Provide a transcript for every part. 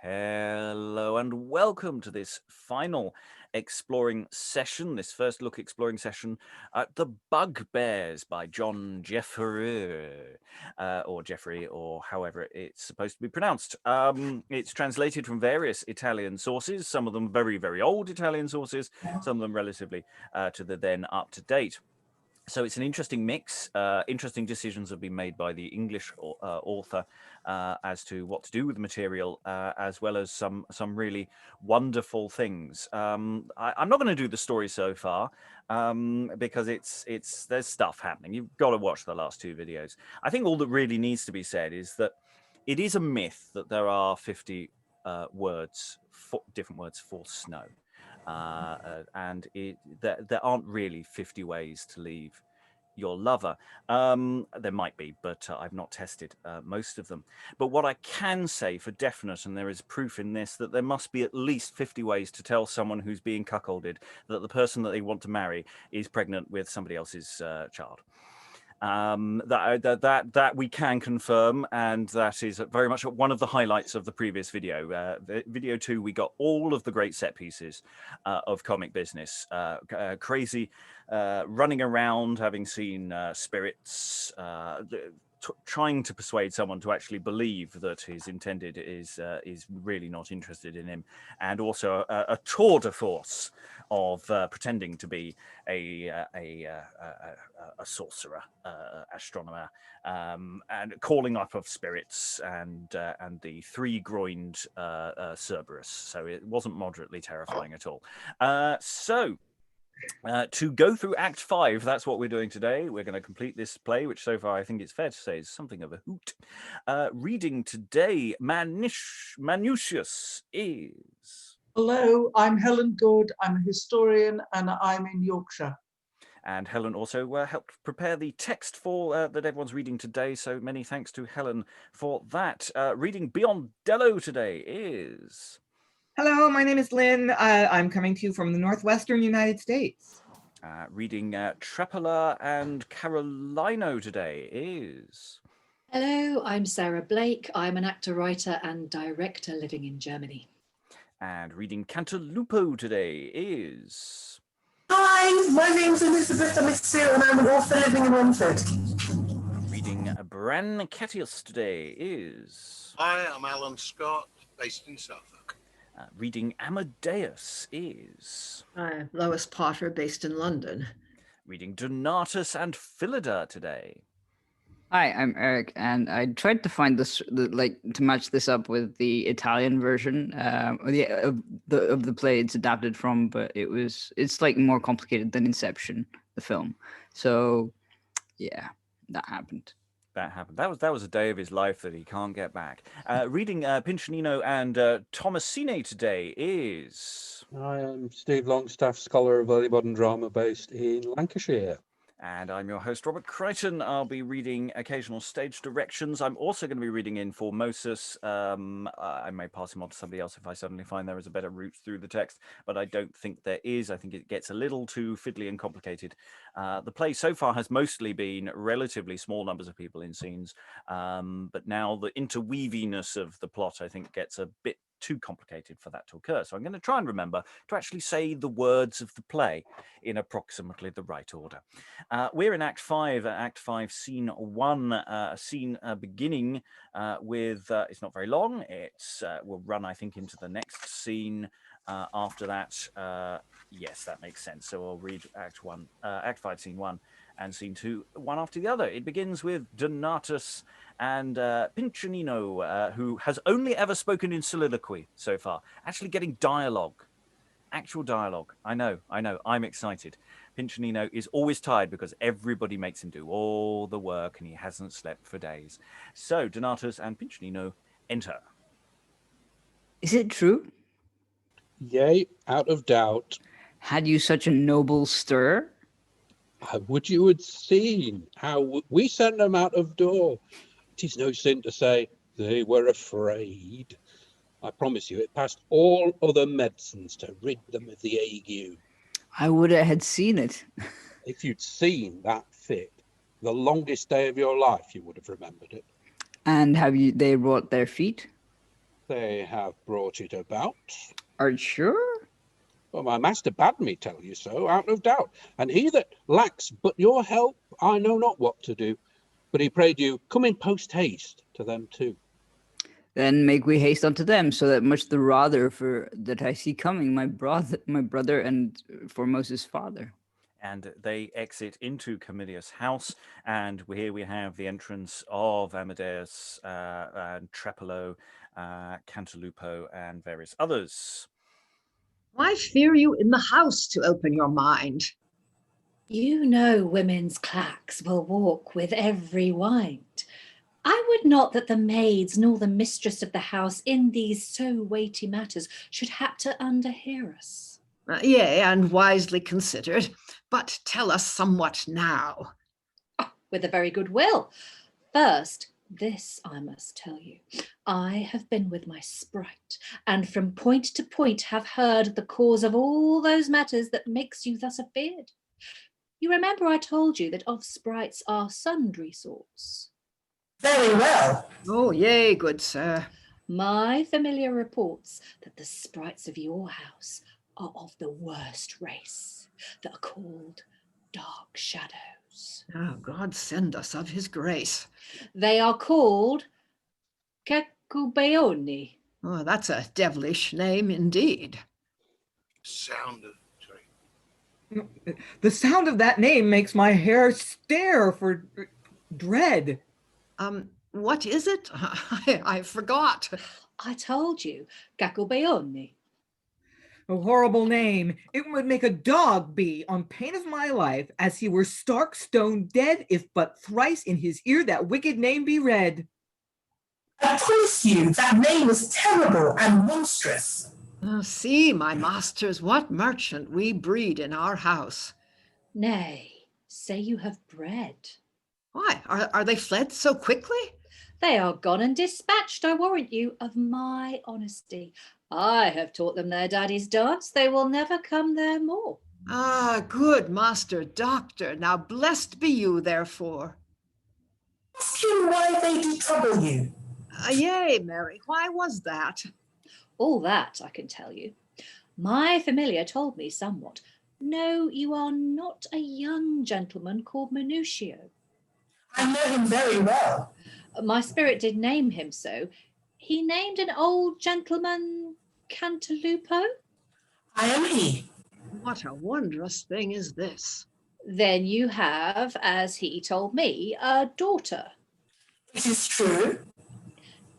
Hello and welcome to this final exploring session, this first look exploring session at The Bugbears by John Jeffere, or Jeffere, or however it's supposed to be pronounced. It's translated from various Italian sources, some of them very, very old Italian sources, some of them relatively to the then up-to-date. So it's an interesting mix. Interesting decisions have been made by the English author as to what to do with the material, as well as some really wonderful things. I'm not going to do the story so far because there's stuff happening. You've got to watch the last two videos. I think all that really needs to be said is that it is a myth that there are 50 different words for snow. And there aren't really 50 ways to leave your lover. There might be, but I've not tested most of them. But what I can say for definite, and there is proof in this, that there must be at least 50 ways to tell someone who's being cuckolded that the person that they want to marry is pregnant with somebody else's child. That we can confirm, and that is very much one of the highlights of the previous video. Video 2, we got all of the great set pieces of comic business. Crazy running around, having seen spirits, trying to persuade someone to actually believe that his intended is really not interested in him, and also a tour de force of pretending to be a sorcerer, astronomer, and calling up of spirits, and the three-groined Cerberus. So it wasn't moderately terrifying at all. To go through Act 5, that's what we're doing today. We're going to complete this play, which so far I think it's fair to say is something of a hoot. Reading today, Manutius is... Hello, I'm Helen Good. I'm a historian and I'm in Yorkshire. And Helen also helped prepare the text for that everyone's reading today, so many thanks to Helen for that. Reading Beyond today is... Hello, my name is Lynn. I'm coming to you from the northwestern United States. Reading Trapala and Carolino today is... Hello, I'm Sarah Blake. I'm an actor, writer and director living in Germany. And reading Cantalupo today is... Hi, my name's Elizabeth Amisu and I'm an author living in Romford. Reading Brancatius today is... Hi, I'm Alan Scott, based in Suffolk. Reading Amadeus is... Hi, Lois Potter, based in London. Reading Donatus and Philida today. Hi, I'm Eric, and I tried to find to match this up with the Italian version of the play it's adapted from, but it's like more complicated than Inception, the film. So, yeah, that happened. That was a day of his life that he can't get back. Reading Pincinino and Thomasine today is... I am Steve Longstaff, scholar of early modern drama based in Lancashire. And I'm your host, Robert Crighton. I'll be reading occasional stage directions. I'm also going to be reading in Formosus. I may pass him on to somebody else if I suddenly find there is a better route through the text, but I don't think there is. I think it gets a little too fiddly and complicated. The play so far has mostly been relatively small numbers of people in scenes, but now the interweaviness of the plot, I think, gets a bit too complicated for that to occur. So I'm going to try and remember to actually say the words of the play in approximately the right order. We're in Act 5, Scene 1, scene beginning with, it's not very long, it's will run, I think, into the next scene. After that, yes, that makes sense. So I'll read Act 5, Scene 1, and Scene 2, one after the other. It begins with Donatus and Pincinino, who has only ever spoken in soliloquy so far, actually getting dialogue, actual dialogue. I know, I'm excited. Pincinino is always tired because everybody makes him do all the work and he hasn't slept for days. So Donatus and Pincinino enter. Is it true? Yea, out of doubt. Had you such a noble stir? Would you had seen how we sent them out of door. 'Tis no sin to say they were afraid. I promise you, it passed all other medicines to rid them of the ague. I would have had seen it. If you'd seen that fit, the longest day of your life, you would have remembered it. And have they wrought their feet? they have brought it about. Are you sure? Well, my master bade me tell you so, out of doubt. And he that lacks but your help, I know not what to do. But he prayed you, come in post haste to them too. Then make we haste unto them, so that much the rather for that I see coming my brother and Formosus' father. And they exit into Camilius' house, and here we have the entrance of Amadeus, and Trepolo, Cantalupo, and various others. Why fear you in the house to open your mind? You know women's clacks will walk with every wind. I would not that the maids nor the mistress of the house in these so weighty matters should hap to underhear us. Yea, and wisely considered. But tell us somewhat now. Oh, with a very good will. First, this I must tell you. I have been with my sprite, and from point to point have heard the cause of all those matters that makes you thus afeard. You remember I told you that of sprites are sundry sorts. Very well. Oh, yea, good sir. My familiar reports that the sprites of your house are of the worst race, that are called dark shadows. Oh, God send us of his grace. They are called Kecubeoni. Oh, that's a devilish name indeed. Sound of The sound of that name makes my hair stare for dread. What is it? I forgot. I told you, Kecubeoni. A horrible name. It would make a dog be, on pain of my life, as he were stark stone dead, if but thrice in his ear that wicked name be read. I promise you that name is terrible and monstrous. See, my masters, what merchant we breed in our house. Nay, say you have bred. Why, are they fled so quickly? They are gone and dispatched, I warrant you, of my honesty. I have taught them their daddy's dance. They will never come there more. Ah, good master doctor. Now blessed be you therefore. Ask him why they do trouble you. Yea, Mary, why was that? All that I can tell you. My familiar told me somewhat. No, you are not a young gentleman called Minutio. I know him very well. My spirit did name him so. He named an old gentleman Cantalupo. I am he. What a wondrous thing is this. Then you have, as he told me, a daughter. It is true.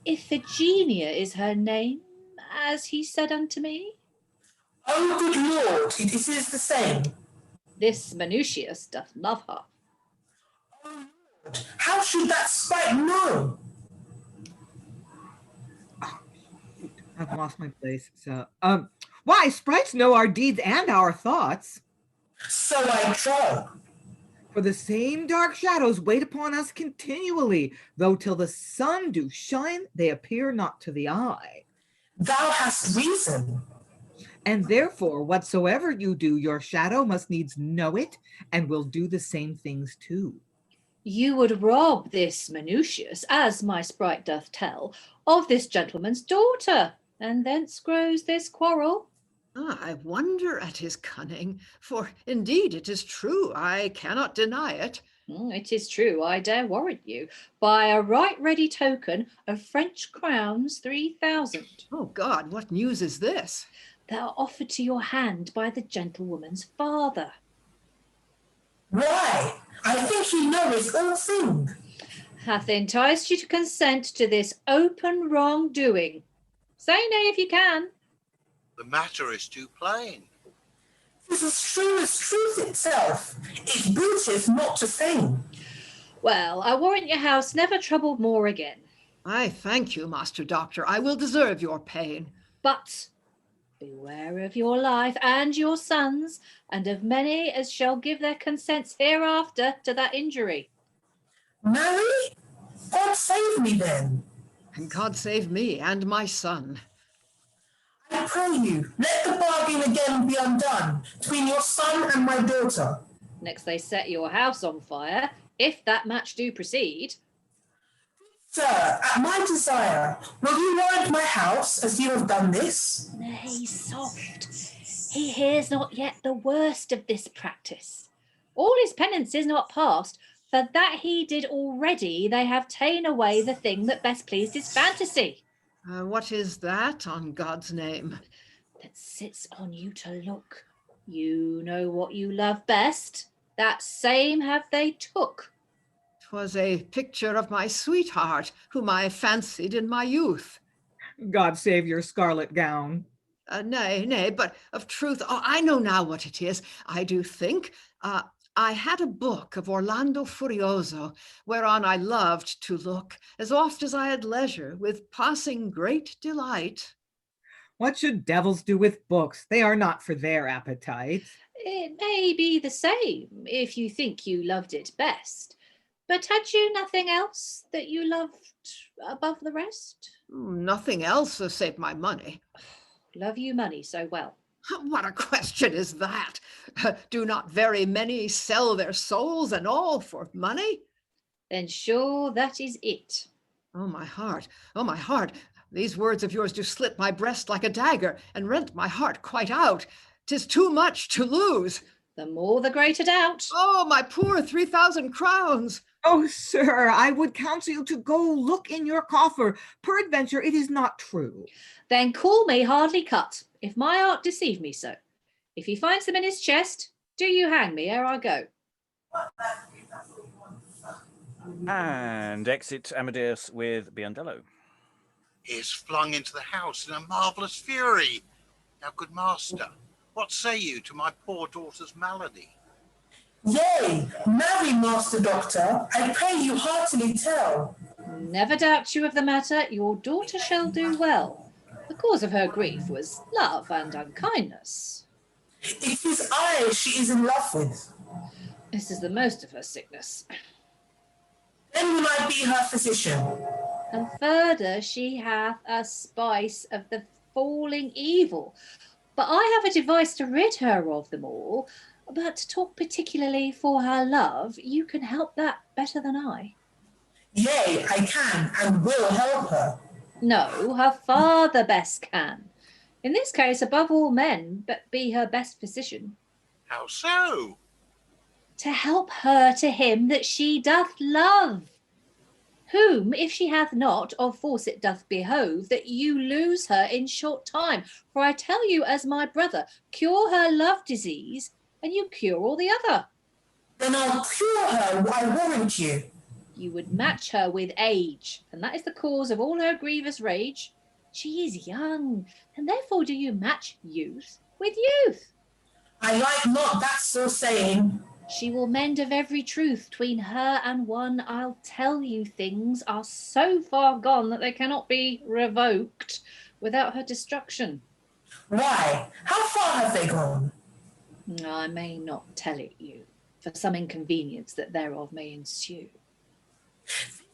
Iphigenia is her name, as he said unto me. Oh, good Lord, it is the same. This Minutius doth love her. Oh, Lord, how should that sprite know? I've lost my place. So, why, sprites know our deeds and our thoughts. So I trow. For the same dark shadows wait upon us continually, though till the sun do shine, they appear not to the eye. Thou hast reason. And therefore, whatsoever you do, your shadow must needs know it, and will do the same things too. You would rob this Minutius, as my sprite doth tell, of this gentleman's daughter, and thence grows this quarrel. I wonder at his cunning, for indeed it is true, I cannot deny it. It is true, I dare warrant you, by a right ready token of French crowns 3,000. Oh God, what news is this? That are offered to your hand by the gentlewoman's father. Why, I think he knoweth all things. Hath enticed you to consent to this open wrongdoing. Say nay if you can. the matter is too plain. This is true as truth itself. It booteth not to feign. Well, I warrant your house never troubled more again. I thank you, Master Doctor. I will deserve your pain. But beware of your life and your sons, and of many as shall give their consents hereafter to that injury. Marry? God save me then. And God save me and my son. I pray you, let the bargain again be undone between your son and my daughter. Next they set your house on fire, if that match do proceed. Sir, at my desire, will you warrant my house as you have done this? Nay, soft. He hears not yet the worst of this practice. All his penance is not past, for that he did already they have ta'en away the thing that best pleased his fantasy. What is that, on God's name? That sits on you to look. You know what you love best. That same have they took. 'Twas a picture of my sweetheart, whom I fancied in my youth. God save your scarlet gown. Nay, but of truth, I know now what it is. I do think. I had a book of Orlando Furioso, whereon I loved to look, as oft as I had leisure, with passing great delight. What should devils do with books? They are not for their appetite. It may be the same, if you think you loved it best. But had you nothing else that you loved above the rest? Nothing else save my money. Love you money so well? What a question is that? Do not very many sell their souls and all for money? Then sure that is it. Oh, my heart, oh, my heart. These words of yours do slit my breast like a dagger and rent my heart quite out. 'Tis too much to lose. The more the greater doubt. Oh, my poor 3,000 crowns. Oh, sir, I would counsel you to go look in your coffer. Peradventure it is not true. Then call me hardly cut, if my art deceive me so. If he finds them in his chest, do you hang me ere I go. And exit Amadeus with Biondello. He is flung into the house in a marvellous fury. Now, good master, what say you to my poor daughter's malady? Yea, marry, Master Doctor, I pray you heartily tell. Never doubt you of the matter, your daughter shall do well. The cause of her grief was love and unkindness. It is I she is in love with. This is the most of her sickness. Then will I be her physician. And further, she hath a spice of the falling evil. But I have a device to rid her of them all. But to talk particularly for her love, you can help that better than I. Yea, I can and will help her. No, her father best can. In this case, above all men, but be her best physician. How so? To help her to him that she doth love. Whom, if she hath not, of force it doth behove that you lose her in short time. For I tell you, as my brother, cure her love disease, and you cure all the other. Then I'll cure her, I warrant you. You would match her with age, and that is the cause of all her grievous rage. She is young, and therefore do you match youth with youth. I like not that so saying. She will mend of every truth. 'Tween her and one, I'll tell you, things are so far gone that they cannot be revoked without her destruction. Why, how far have they gone? I may not tell it you, for some inconvenience that thereof may ensue.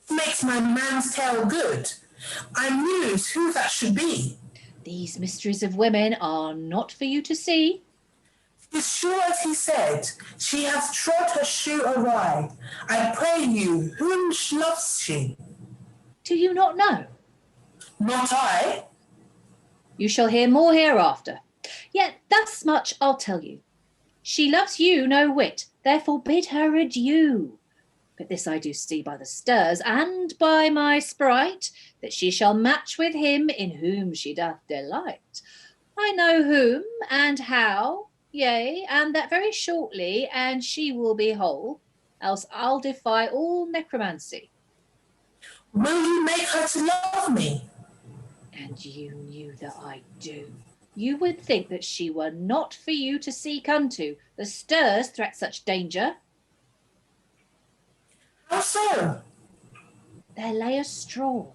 Makes my man's tale good. I muse who that should be. These mysteries of women are not for you to see. 'Tis sure as he said, she hath trod her shoe awry. I pray you, whom loves she? Do you not know? Not I. You shall hear more hereafter. Yet thus much I'll tell you. She loves you no whit, therefore bid her adieu. But this I do see by the stirs, and by my sprite, that she shall match with him in whom she doth delight. I know whom and how, yea, and that very shortly, and she will be whole, else I'll defy all necromancy. Will you make her to love me? And you knew that I do. You would think that she were not for you to seek unto. The stirs threat such danger. How so? There lay a straw.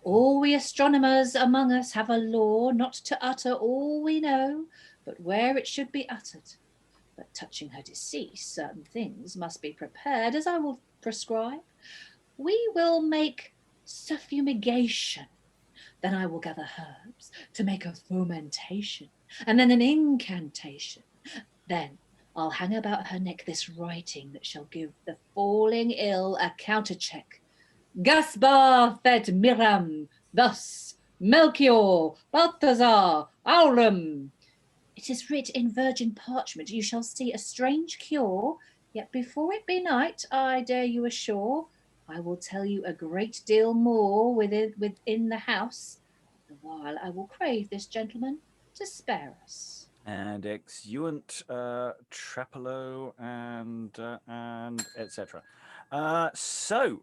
All we astronomers among us have a law not to utter all we know, but where it should be uttered. But touching her decease, certain things must be prepared, as I will prescribe. We will make suffumigation. Then I will gather herbs to make a fomentation, and then an incantation. Then I'll hang about her neck this writing that shall give the falling ill a countercheck. Gaspar fed Miram, thus Melchior, Balthazar, Aurum. It is writ in virgin parchment, you shall see a strange cure, yet before it be night, I dare you assure, I will tell you a great deal more within the house, the while I will crave this gentleman to spare us. And exeunt Trepolo and etc.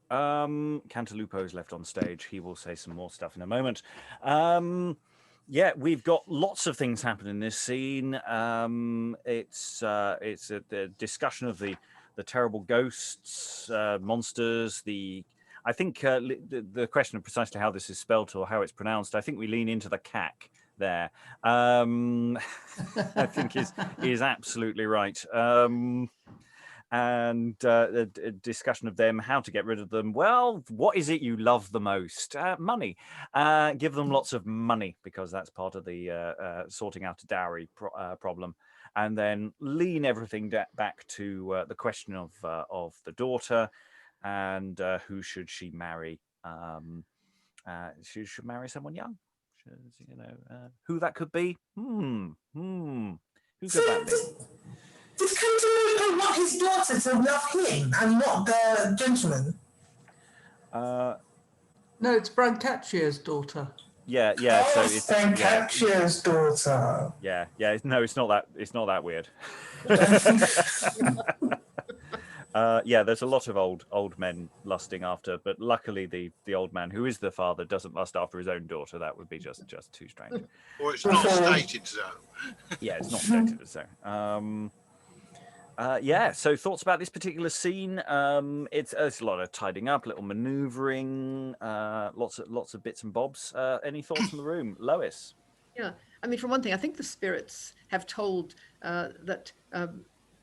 Cantalupo is left on stage. He will say some more stuff in a moment. Yeah, we've got lots of things happening in this scene. It's the discussion of the terrible ghosts, monsters. I think the question of precisely how this is spelt or how it's pronounced. I think we lean into the cack there. I think is absolutely right. And a discussion of them, how to get rid of them. Well, what is it you love the most? Money. Give them lots of money, because that's part of the sorting out a dowry problem. And then lean everything back to the question of the daughter and who should she marry. She should marry someone young. You know, who that could be? Who could that be? Did Cantalupo want his daughter to love him and not the gentleman? No, it's Brancaccia's daughter. Yeah. Oh, So it's Brancaccia's daughter. Yeah. No, it's not that weird. Yeah, there's a lot of old men lusting after, but luckily the old man who is the father doesn't lust after his own daughter. That would be just too strange. Or it's not stated so. Yeah, it's not stated as so. Yeah, so thoughts about this particular scene? It's a lot of tidying up, little manoeuvring, lots of bits and bobs. Any thoughts from the room, Lois? Yeah, I mean, for one thing, I think the spirits have told that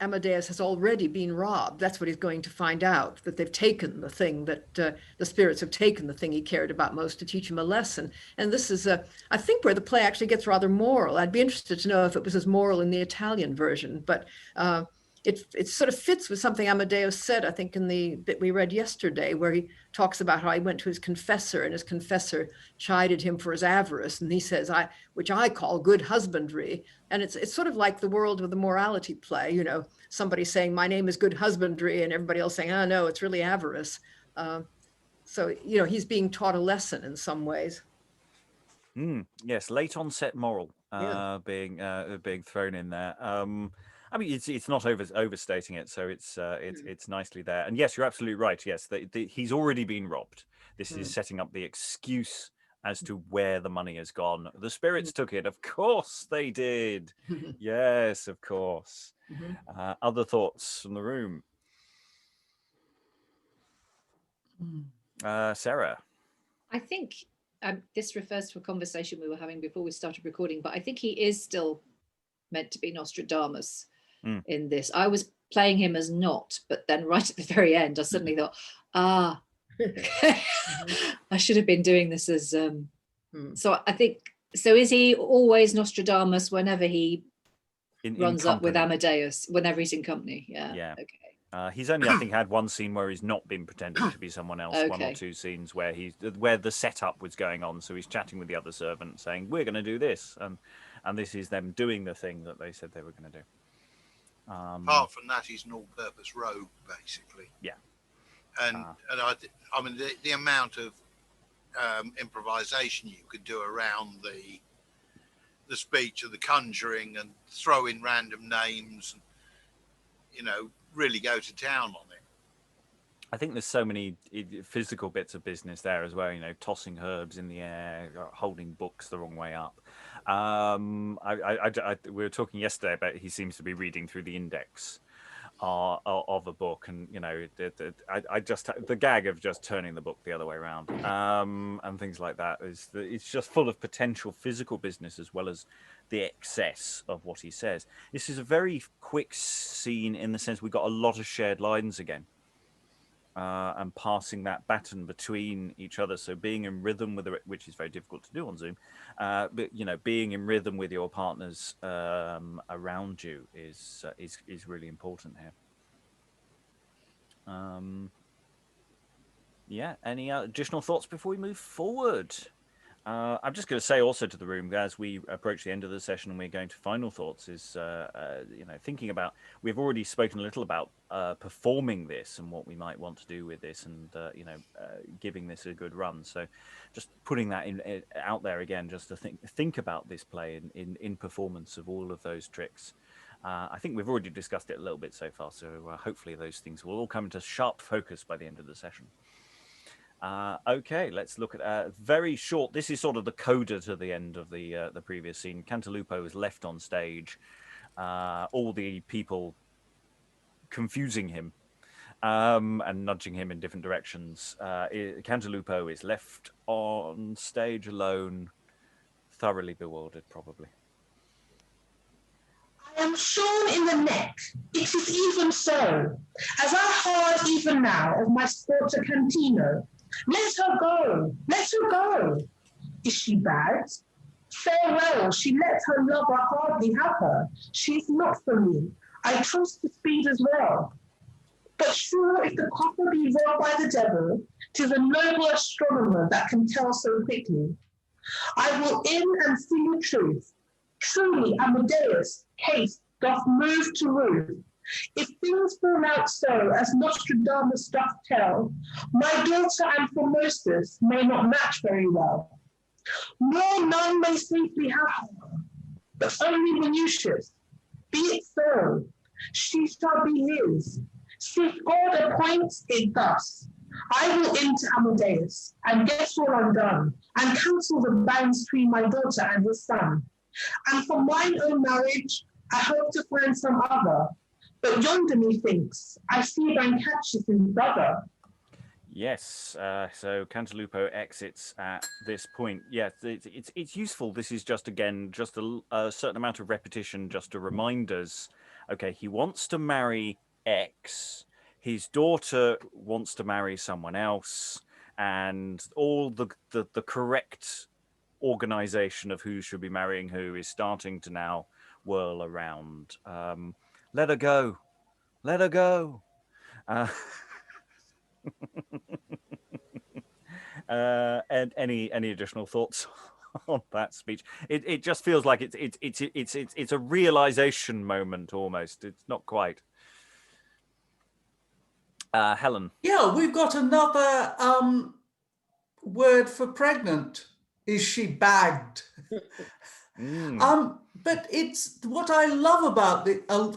Amadeus has already been robbed. That's what he's going to find out, that they've taken the thing, that the spirits have taken the thing he cared about most to teach him a lesson. And this is, I think, where the play actually gets rather moral. I'd be interested to know if it was as moral in the Italian version, but it sort of fits with something Amadeus said, I think, in the bit we read yesterday, where he talks about how he went to his confessor and his confessor chided him for his avarice. And he says, which I call good husbandry. And it's sort of like the world of the morality play, you know, somebody saying, my name is good husbandry, and everybody else saying, oh, no, it's really avarice. So, you know, he's being taught a lesson in some ways. Yes, late onset moral being thrown in there. I mean, it's not overstating it, so it's nicely there. And yes, you're absolutely right. Yes, he's already been robbed. This is setting up the excuse as to where the money has gone. The spirits took it. Of course they did. Yes, of course. Other thoughts from the room? Sarah? I think this refers to a conversation we were having before we started recording, but I think he is still meant to be Nostradamus in this. I was playing him as not, but then right at the very end, I suddenly thought, I should have been doing this as... So I think, so is he always Nostradamus whenever he runs up with Amadeus, whenever he's in company? Yeah. Okay. He's only, I think, had one scene where he's not been pretending to be someone else. Okay. One or two scenes where the setup was going on. So he's chatting with the other servant, saying, "We're going to do this," and this is them doing the thing that they said they were going to do. Apart from that, he's an all-purpose rogue, basically. Yeah. And I mean, the amount of improvisation you could do around the speech of the conjuring and throw in random names, and, you know, really go to town on it. I think there's so many physical bits of business there as well, you know, tossing herbs in the air, holding books the wrong way up. We were talking yesterday about he seems to be reading through the index of a book, and you know, the gag of just turning the book the other way around and things like that it's just full of potential physical business as well as the excess of what he says. This is a very quick scene in the sense we've got a lot of shared lines again. And passing that baton between each other, so being in rhythm with which is very difficult to do on Zoom, but you know, being in rhythm with your partners around you is really important here. Yeah. Any additional thoughts before we move forward? I'm just going to say also to the room, as we approach the end of the session and we're going to final thoughts, is thinking about, we've already spoken a little about performing this and what we might want to do with this, and giving this a good run. So just putting that out there again, just to think about this play in performance of all of those tricks. I think we've already discussed it a little bit so far, so hopefully those things will all come into sharp focus by the end of the session. Okay, let's look at very short. This is sort of the coda to the end of the previous scene. Cantalupo is left on stage. All the people confusing him and nudging him in different directions. Cantalupo is left on stage alone, thoroughly bewildered, probably. I am shorn in the neck. It is even so. As I hard even now of my sporta cantino. Let her go. Let her go. Is she bad? Farewell. She lets her lover hardly have her. She is not for me. I trust the speed as well. But sure, if the copper be wrought by the devil, 'tis a noble astronomer that can tell so quickly. I will in and see the truth. Truly, Amadeus, haste, doth move to roof. If things fall out so as Nostradamus doth tell, my daughter and Formosus may not match very well. Nor none may safely have her, but only Minucius. Be it so, she shall be his. Since God appoints it thus, I will into Amadeus, and get all undone, and cancel the bands between my daughter and his son. And for mine own marriage, I hope to find some other. But yonder, methinks, I see Brancatius' brother. Yes, so Cantalupo exits at this point. Yes, it's useful. This is just, again, just a certain amount of repetition just to remind us, okay, he wants to marry X, his daughter wants to marry someone else, and all the correct organization of who should be marrying who is starting to now whirl around. Let her go. Let her go. And any additional thoughts on that speech? It just feels like it's a realization moment almost. It's not quite. Helen. Yeah, we've got another word for pregnant. Is she bagged? But it's what I love about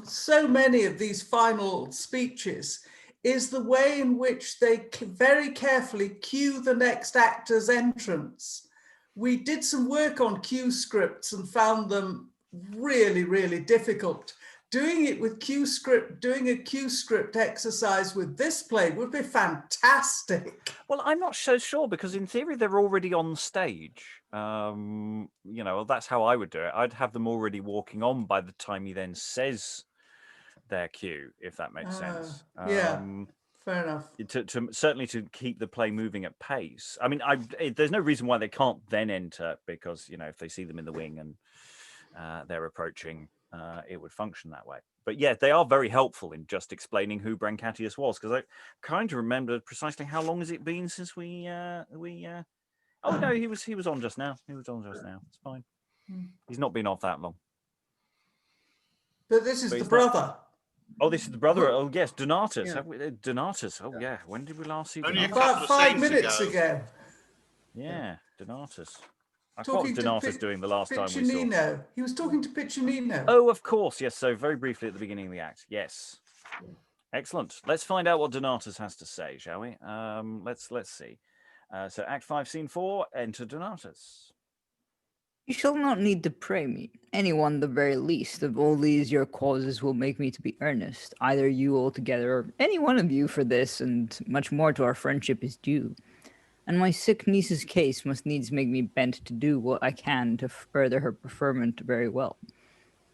so many of these final speeches is the way in which they very carefully cue the next actor's entrance. We did some work on cue scripts and found them really, really difficult. Doing it with cue script, doing a cue script exercise with this play would be fantastic. Well, I'm not so sure, because in theory they're already on stage. That's how I would do it. I'd have them already walking on by the time he then says their cue, if that makes sense. Yeah, fair enough. Certainly to keep the play moving at pace. I mean, there's no reason why they can't then enter, because if they see them in the wing and they're approaching, it would function that way. But yeah, they are very helpful in just explaining who Brancatius was, because I kind of remember precisely how long has it been since we. Oh no, he was on just now. He was on just now. It's fine. He's not been off that long. But this is the brother. Oh, this is the brother. Oh yes, Donatus. Yeah. Donatus. Oh yeah. When did we last see? Only Donatus? About 5 minutes ago. Yeah, Donatus. What was Donatus doing the last time we saw? He was talking to Piccinino. Oh, of course. Yes. So very briefly at the beginning of the act. Yes. Excellent. Let's find out what Donatus has to say, shall we? Let's see. So Act 5, Scene 4, enter Donatus. You shall not need to pray me. Anyone, the very least, of all these your causes will make me to be earnest. Either you altogether, or any one of you for this, and much more to our friendship is due. And my sick niece's case must needs make me bent to do what I can to further her preferment very well.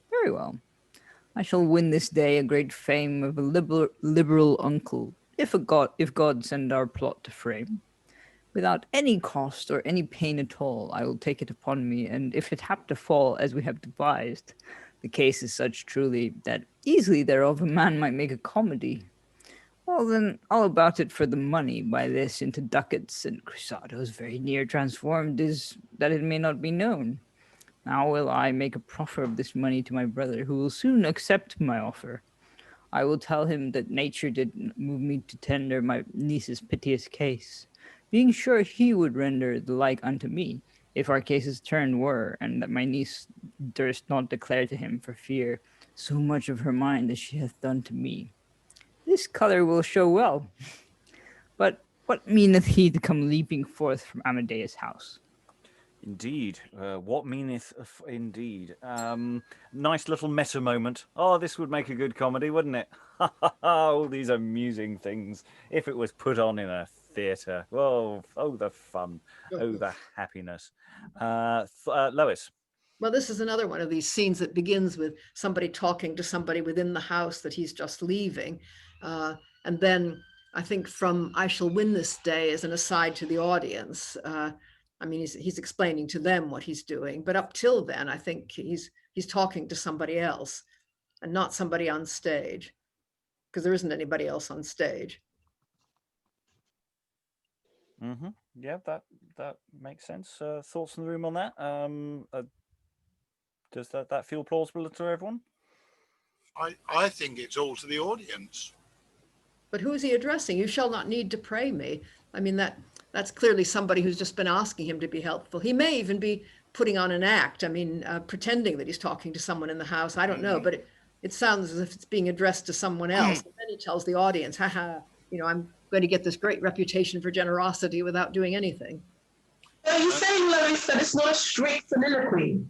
Very well. I shall win this day a great fame of a liberal uncle, if God send our plot to frame. Without any cost or any pain at all, I will take it upon me, and if it hap to fall as we have devised, the case is such truly that easily thereof a man might make a comedy. Well, then, all about it for the money, by this into ducats and cruzados very near transformed, is that it may not be known. Now will I make a proffer of this money to my brother, who will soon accept my offer. I will tell him that nature did move me to tender my niece's piteous case, being sure he would render the like unto me, if our case's turn were, and that my niece durst not declare to him for fear so much of her mind as she hath done to me. This colour will show well. But what meaneth he to come leaping forth from Amadeus' house? Indeed. What meaneth indeed? Nice little meta moment. Oh, this would make a good comedy, wouldn't it? All these amusing things. If it was put on in a theatre. Oh, the fun. Oh, the happiness. Lois. Well, this is another one of these scenes that begins with somebody talking to somebody within the house that he's just leaving. And then I think from I Shall Win This Day as an aside to the audience. I mean, he's explaining to them what he's doing. But up till then, I think he's talking to somebody else and not somebody on stage, because there isn't anybody else on stage. Mm-hmm. Yeah, that makes sense. Thoughts in the room on that? Does that feel plausible to everyone? I think it's all to the audience. But who is he addressing? You shall not need to pray me. I mean, that's clearly somebody who's just been asking him to be helpful. He may even be putting on an act. I mean, pretending that he's talking to someone in the house. I don't know, but it sounds as if it's being addressed to someone else. And then he tells the audience, haha, I'm going to get this great reputation for generosity without doing anything. Are you saying, Lois, that it's not a strict soliloquy?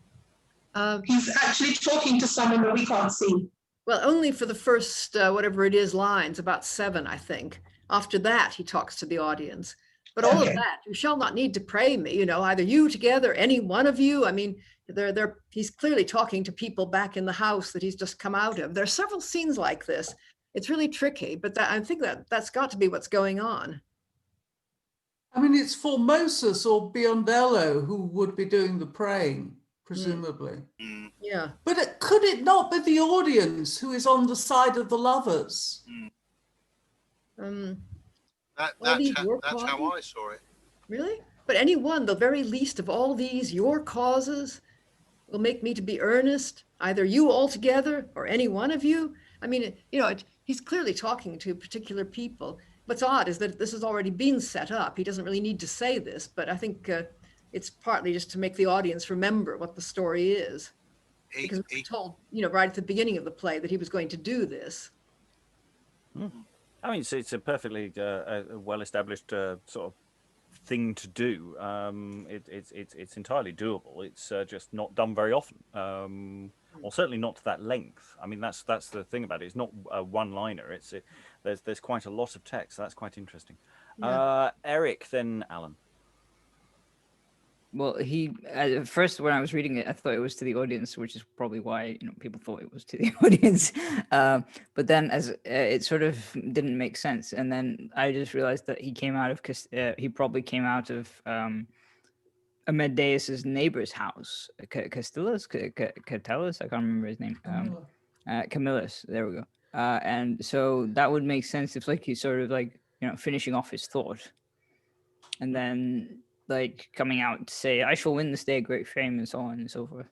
He's actually talking to someone that we can't see. Well, only for the first, whatever it is, lines, about 7, I think. After that, he talks to the audience. But all of that, you shall not need to pray me, either you together, any one of you. I mean, he's clearly talking to people back in the house that he's just come out of. There are several scenes like this. It's really tricky, but I think that's got to be what's going on. I mean, it's Formosus or Biondello who would be doing the praying, presumably. Yeah. But could it not be the audience who is on the side of the lovers? That's how I saw it. Really? But any one, the very least of all these, your causes will make me to be earnest, either you altogether or any one of you. I mean, he's clearly talking to particular people. What's odd is that this has already been set up. He doesn't really need to say this, but I think it's partly just to make the audience remember what the story is. Because he was told, right at the beginning of the play that he was going to do this. I mean, it's a perfectly well-established sort of thing to do. It's entirely doable. It's just not done very often, or certainly not to that length. I mean, that's the thing about it. It's not a one-liner. There's quite a lot of text. So that's quite interesting. Yeah. Eric, then Alan. Well, at first when I was reading it, I thought it was to the audience, which is probably why people thought it was to the audience. But then, as it sort of didn't make sense, and then I just realized that he probably came out of Amadeus's neighbor's house, Castillus, Catellus. I can't remember his name. Camillus. There we go. And so that would make sense if he's sort of finishing off his thought, and then coming out to say, I shall win this day great fame, and so on and so forth.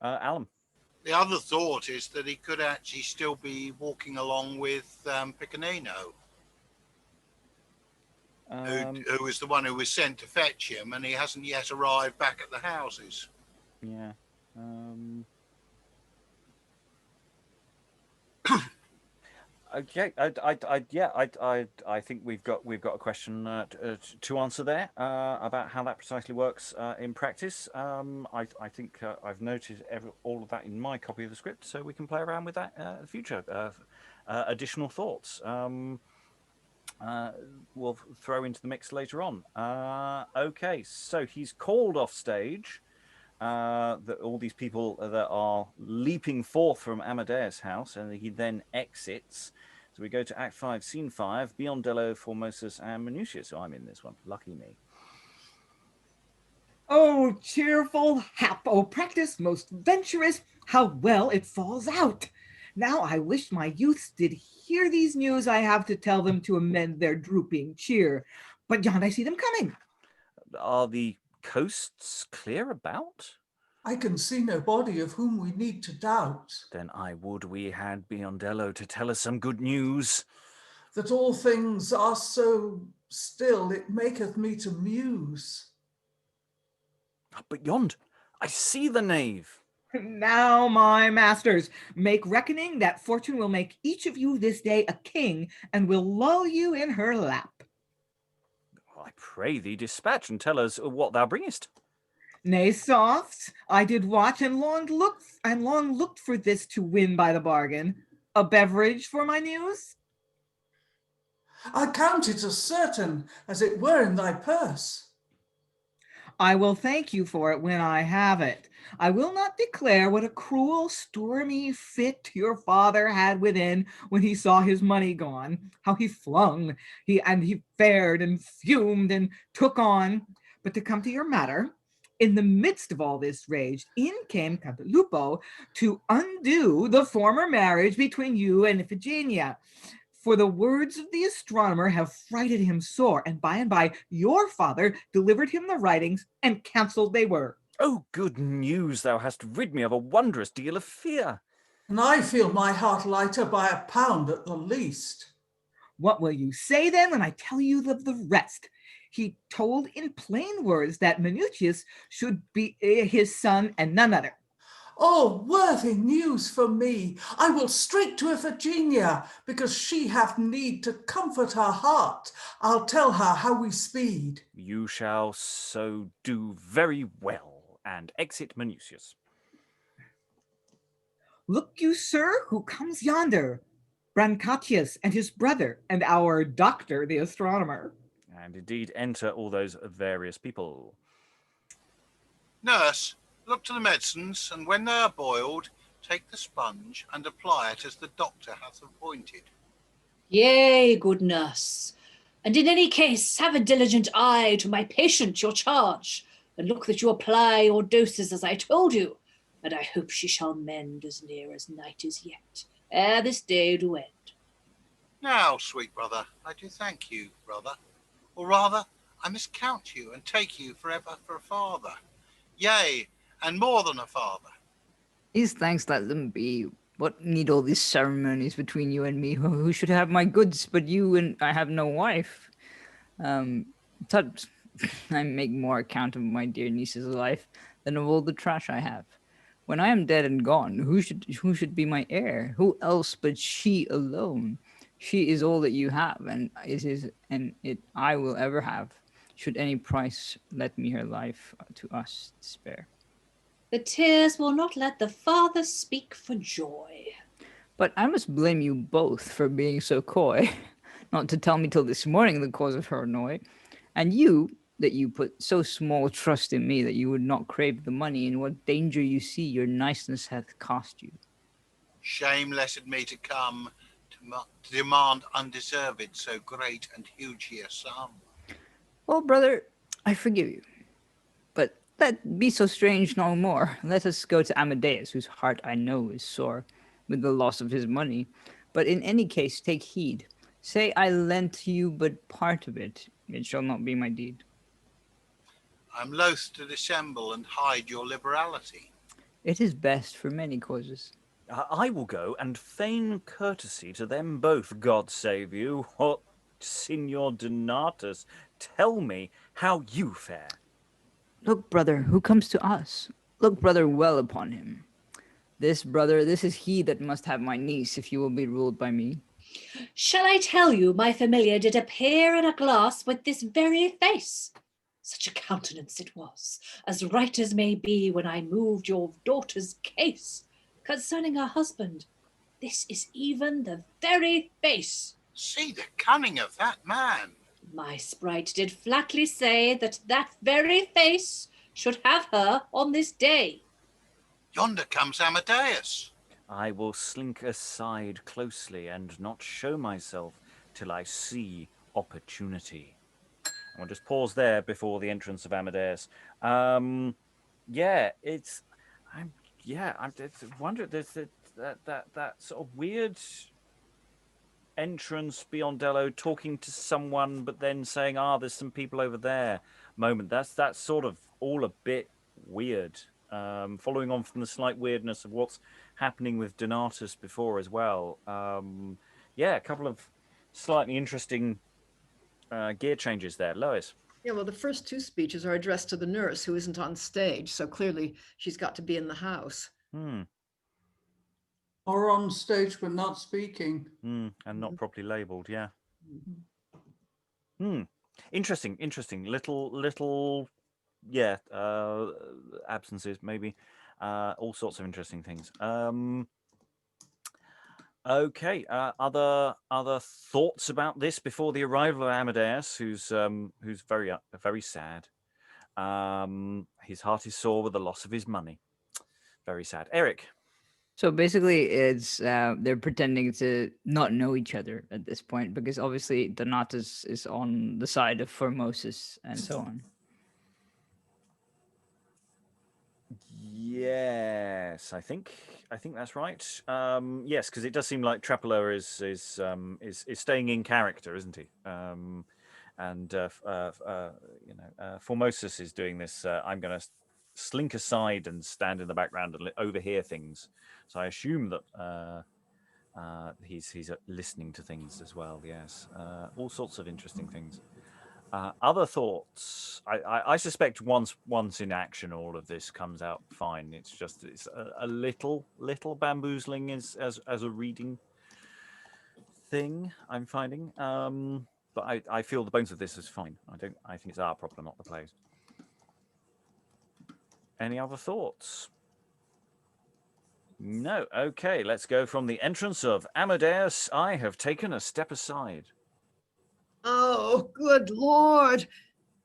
Alan. The other thought is that he could actually still be walking along with Piccanino, who was the one who was sent to fetch him, and he hasn't yet arrived back at the houses. Yeah. Okay, I think we've got a question to answer there about how that precisely works in practice. I think I've noted all of that in my copy of the script, so we can play around with that in the future. Additional thoughts we'll throw into the mix later on. Okay, so he's called off stage. That all these people that are leaping forth from Amadeus' house, and he then exits. So we go to Act 5, Scene 5, Biondello, Formosus, and Minutia. So I'm in this one. Lucky me. Oh, cheerful hap, oh practice most venturous, how well it falls out. Now I wish my youths did hear these news I have to tell them to amend their drooping cheer. But yond I see them coming. Are the coasts clear about? I can see no body of whom we need to doubt. Then I would we had Biondello to tell us some good news. That all things are so still, it maketh me to muse. But yond, I see the knave. Now, my masters, make reckoning that fortune will make each of you this day a king, and will lull you in her lap. I pray thee dispatch and tell us what thou bringest. Nay, softs, I did watch and long looked for this to win by the bargain. A beverage for my news? I count it as certain as it were in thy purse. I will thank you for it when I have it. I will not declare what a cruel, stormy fit your father had within when he saw his money gone, how he flung, he fared and fumed and took on. But to come to your matter, in the midst of all this rage, in came Cantalupo to undo the former marriage between you and Iphigenia. For the words of the astronomer have frighted him sore, and by your father delivered him the writings, and cancelled they were. Oh, good news, thou hast rid me of a wondrous deal of fear. And I feel my heart lighter by £1 at the least. What will you say then when I tell you of the rest? He told in plain words that Minucius should be his son and none other. Oh, worthy news for me! I will straight to Iphigenia, because she hath need to comfort her heart. I'll tell her how we speed. You shall so do very well, and exit Minucius. Look you, sir, who comes yonder, Brancatius and his brother, and our doctor, the astronomer. And indeed enter all those various people. Nurse, look to the medicines, and when they are boiled, take the sponge and apply it as the doctor hath appointed. Yea, good nurse. And in any case, have a diligent eye to my patient, your charge, and look that you apply your doses as I told you, and I hope she shall mend as near as night is yet, ere this day do end. Now, sweet brother, I do thank you, brother. Or rather, I miscount you and take you forever for a father. Yea, and more than a father. These thanks let them be. What need all these ceremonies between you and me? Who should have my goods but you, and I have no wife? Tut, I make more account of my dear niece's life than of all the trash I have. When I am dead and gone, who should be my heir? Who else but she alone? She is all that you have, and I will ever have. Should any price let me her life to us spare. The tears will not let the father speak for joy. But I must blame you both for being so coy, not to tell me till this morning the cause of her annoy. And you, that you put so small trust in me that you would not crave the money, in what danger you see your niceness hath cost you. Shame lessed me to come to demand undeserved so great and huge a sum. Well, brother, I forgive you. But let be so strange no more. Let us go to Amadeus, whose heart I know is sore with the loss of his money. But in any case, take heed. Say I lent you but part of it. It shall not be my deed. I'm loath to dissemble and hide your liberality. It is best for many causes. I will go and feign courtesy to them both, God save you. What, Signor Donatus, tell me how you fare. Look, brother, who comes to us? Look, brother, well upon him. This, brother, this is he that must have my niece, if you will be ruled by me. Shall I tell you my familiar did appear in a glass with this very face? Such a countenance it was, as right as may be when I moved your daughter's case. Concerning her husband, this is even the very face. See the cunning of that man. My sprite did flatly say that that very face should have her on this day. Yonder comes Amadeus. I will slink aside closely and not show myself till I see opportunity. I'll just pause there before the entrance of Amadeus. I wonder. that sort of weird entrance Biondello talking to someone, but then saying, there's some people over there moment. That's sort of all a bit weird. Following on from the slight weirdness of what's happening with Donatus before as well. A couple of slightly interesting gear changes there. Lois. Yeah, well, the first two speeches are addressed to the nurse who isn't on stage, so clearly she's got to be in the house. Or on stage but not speaking. And not properly labelled, yeah. Interesting. Little, absences maybe. All sorts of interesting things. Okay. Other thoughts about this before the arrival of Amadeus, who's very sad. His heart is sore with the loss of his money. Very sad. Eric. So basically, it's they're pretending to not know each other at this point, because obviously Donatus is on the side of Formosus and so on. Yes, I think that's right. Yes, because it does seem like Trapelo is staying in character, isn't he? Formosus is doing this. I'm going to slink aside and stand in the background and overhear things. So I assume that he's listening to things as well. Yes, all sorts of interesting things. Other thoughts? I suspect once in action, all of this comes out fine. It's a little bamboozling as a reading thing, I'm finding. But I feel the bones of this is fine. I think it's our problem, not the players. Any other thoughts? No. Okay, let's go from the entrance of Amadeus. I have taken a step aside. Oh, good Lord.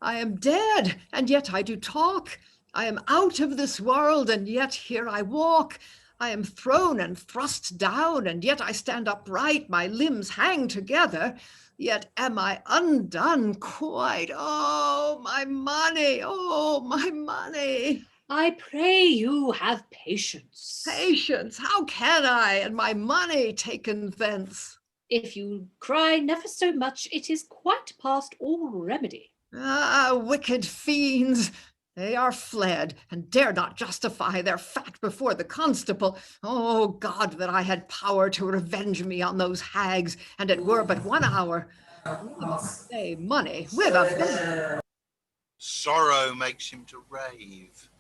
I am dead, and yet I do talk. I am out of this world, and yet here I walk. I am thrown and thrust down, and yet I stand upright. My limbs hang together, yet am I undone quite. Oh, my money. Oh, my money. I pray you have patience. Patience, how can I, and my money taken thence? If you cry never so much, it is quite past all remedy. Ah, wicked fiends, they are fled, and dare not justify their fact before the constable. Oh, God, that I had power to revenge me on those hags, and it were but 1 hour. Say money with a... Sorrow makes him to rave.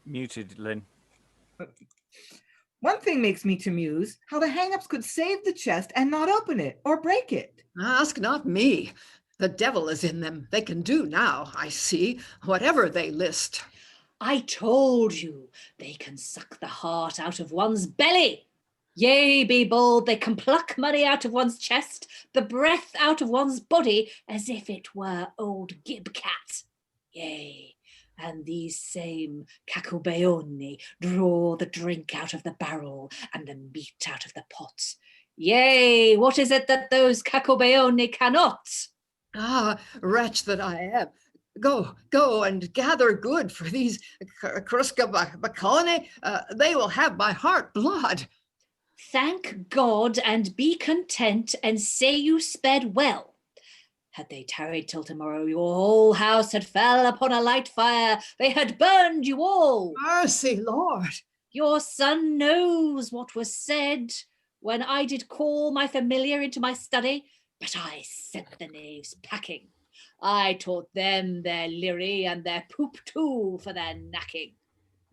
Muted, Lynn. One thing makes me to muse, how the hang-ups could save the chest and not open it or break it. Ask not me. The devil is in them. They can do now, I see, whatever they list. I told you, they can suck the heart out of one's belly. Yea, be bold, they can pluck money out of one's chest, the breath out of one's body, as if it were old Gibcat. Yea, and these same Cacobeoni draw the drink out of the barrel and the meat out of the pot. Yea, what is it that those Cacobeoni cannot? Ah, wretch that I am. Go and gather good for these Crusca Bacone. They will have my heart blood. Thank God and be content and say you sped well. Had they tarried till tomorrow, your whole house had fell upon a light fire. They had burned you all. Mercy, Lord. Your son knows what was said when I did call my familiar into my study, but I sent the knaves packing. I taught them their liry and their poop too for their knacking.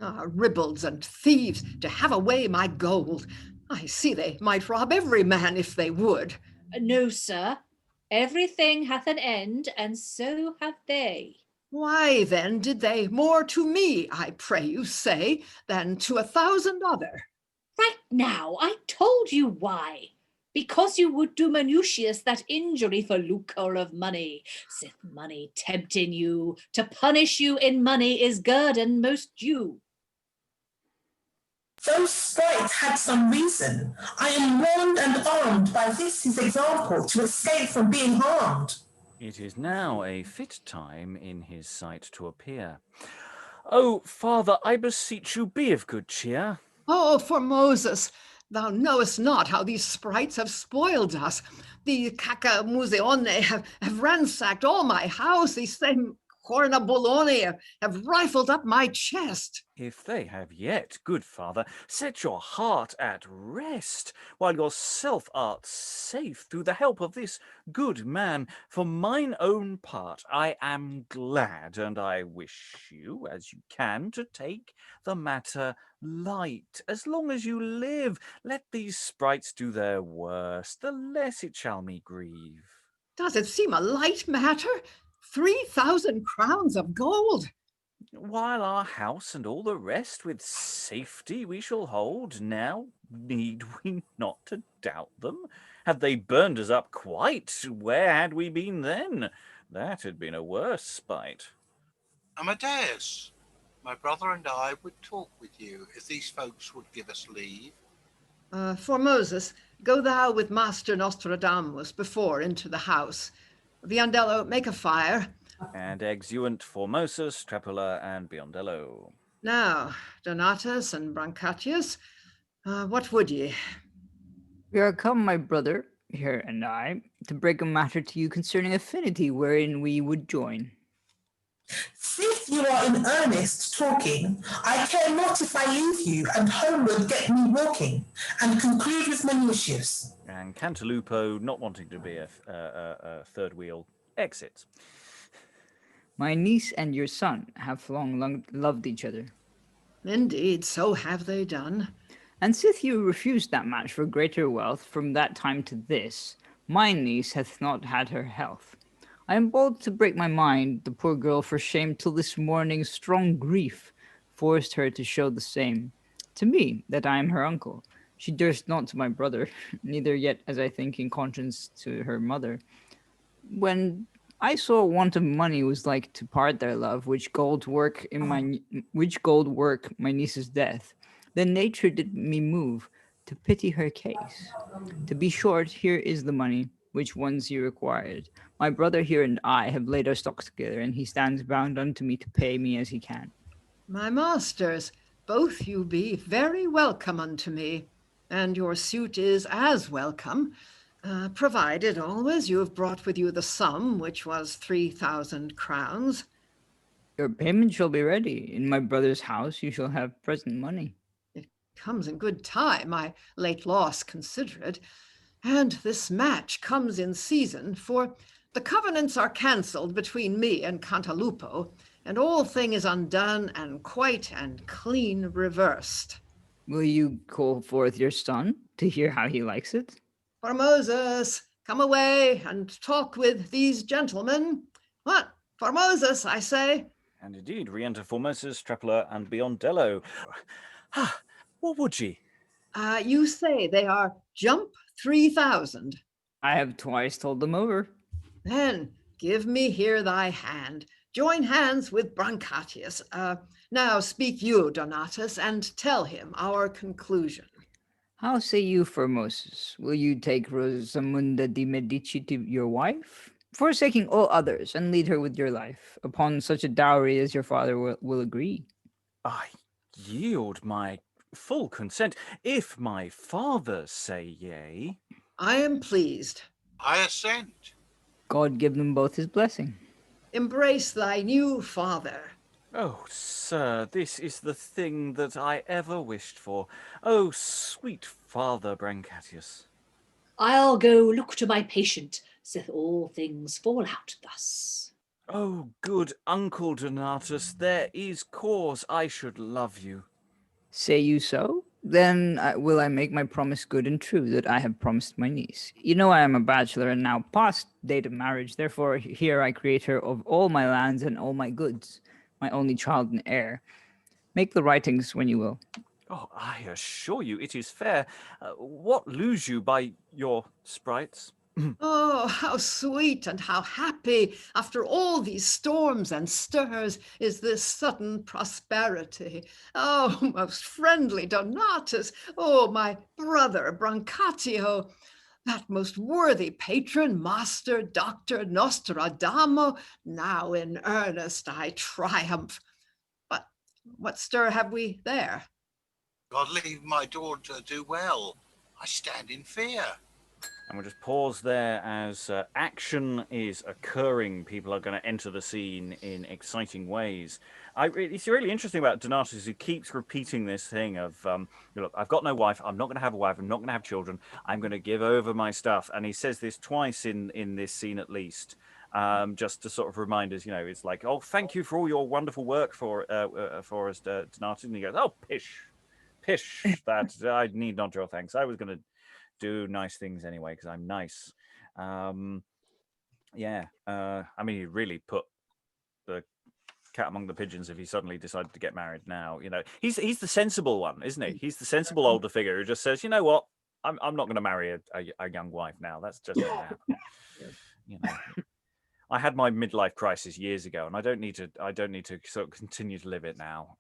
Ah, ribbalds and thieves, to have away my gold. I see they might rob every man if they would. No, sir. Everything hath an end, and so have they. Why then did they more to me, I pray you say, than to 1,000 other? Right now, I told you why. Because you would do Minutius that injury for lucre of money, sith money tempting you, to punish you in money is guerdon most due. Those sprites had some reason. I am warned and armed by this his example to escape from being harmed. It is now a fit time in his sight to appear. Oh, father, I beseech you, be of good cheer. Oh, Formosus, thou knowest not how these sprites have spoiled us. The Caca Museone have ransacked all my house. These same Cornabolone have rifled up my chest. If they have yet, good father, set your heart at rest, while yourself art safe through the help of this good man. For mine own part, I am glad, and I wish you, as you can, to take the matter light. As long as you live, let these sprites do their worst, the less it shall me grieve. Does it seem a light matter? 3,000 crowns of gold. While our house and all the rest with safety we shall hold, now need we not to doubt them? Had they burned us up quite, where had we been then? That had been a worse spite. Amadeus, my brother and I would talk with you if these folks would give us leave. Formosus, go thou with Master Nostradamus before into the house. Biondello, make a fire. And exeunt Formosus, Trapula, and Biondello. Now, Donatus and Brancatius, what would ye? We are come, my brother, here and I, to break a matter to you concerning affinity wherein we would join. Since you are in earnest talking, I care not if I leave you and homeward get me walking, and conclude with Manutius. And Cantalupo, not wanting to be a third wheel, exits. My niece and your son have long loved each other. Indeed, so have they done. And sith you refused that match for greater wealth from that time to this, my niece hath not had her health. I am bold to break my mind, the poor girl, for shame, till this morning strong grief forced her to show the same. To me, that I am her uncle. She durst not to my brother, neither yet, as I think, in conscience to her mother. When I saw want of money was like to part their love, which gold work my niece's death, then nature did me move to pity her case. To be short, here is the money, which once you required. My brother here and I have laid our stocks together, and he stands bound unto me to pay me as he can. My masters, both you be very welcome unto me, and your suit is as welcome, provided always you have brought with you the sum, which was 3,000 crowns. Your payment shall be ready. In my brother's house you shall have present money. It comes in good time, my late loss considerate, and this match comes in season, for the covenants are cancelled between me and Cantalupo, and all thing is undone and quite and clean reversed. Will you call forth your son to hear how he likes it? Formosus, come away and talk with these gentlemen. What? Formosus, I say. And indeed, re-enter Formosus, Trapula, and Biondello. What would ye? You say they are jump 3,000. I have twice told them over. Then give me here thy hand. Join hands with Brancatius. Now speak you, Donatus, and tell him our conclusion. How say you, Formosus? Will you take Rosamunda di Medici to your wife? Forsaking all others, and lead her with your life, upon such a dowry as your father will agree. I yield my full consent, if my father say yea. I am pleased. I assent. God give them both his blessing. Embrace thy new father. Oh, sir, this is the thing that I ever wished for. Oh, sweet Father Brancatius. I'll go look to my patient, sith all things fall out thus. Oh, good Uncle Donatus, there is cause I should love you. Say you so? Then will I make my promise good and true that I have promised my niece. You know I am a bachelor and now past date of marriage, therefore here I create her of all my lands and all my goods, my only child and heir. Make the writings when you will. Oh, I assure you it is fair. What lose you by your sprites? Oh, how sweet and how happy, after all these storms and stirs, is this sudden prosperity. Oh, most friendly Donatus, oh, my brother Brancatio, that most worthy patron, master, doctor, Nostradamo, now in earnest I triumph. But what stir have we there? God leave my daughter do well. I stand in fear. And we'll just pause there as action is occurring. People are going to enter the scene in exciting ways. It's really interesting about Donatus, who keeps repeating this thing of, look, I've got no wife. I'm not going to have a wife. I'm not going to have children. I'm going to give over my stuff. And he says this twice in this scene at least, just to sort of remind us, it's like, oh, thank you for all your wonderful work for us, Donatus. And he goes, oh, pish, that I need not your thanks. I was going to do nice things anyway because I'm nice. I mean, he really put the cat among the pigeons if he suddenly decided to get married now. He's the sensible one, isn't he? He's the sensible older figure who just says, you know what, I'm not going to marry a young wife now. That's just not happening. I had my midlife crisis years ago, and I don't need to sort of continue to live it now.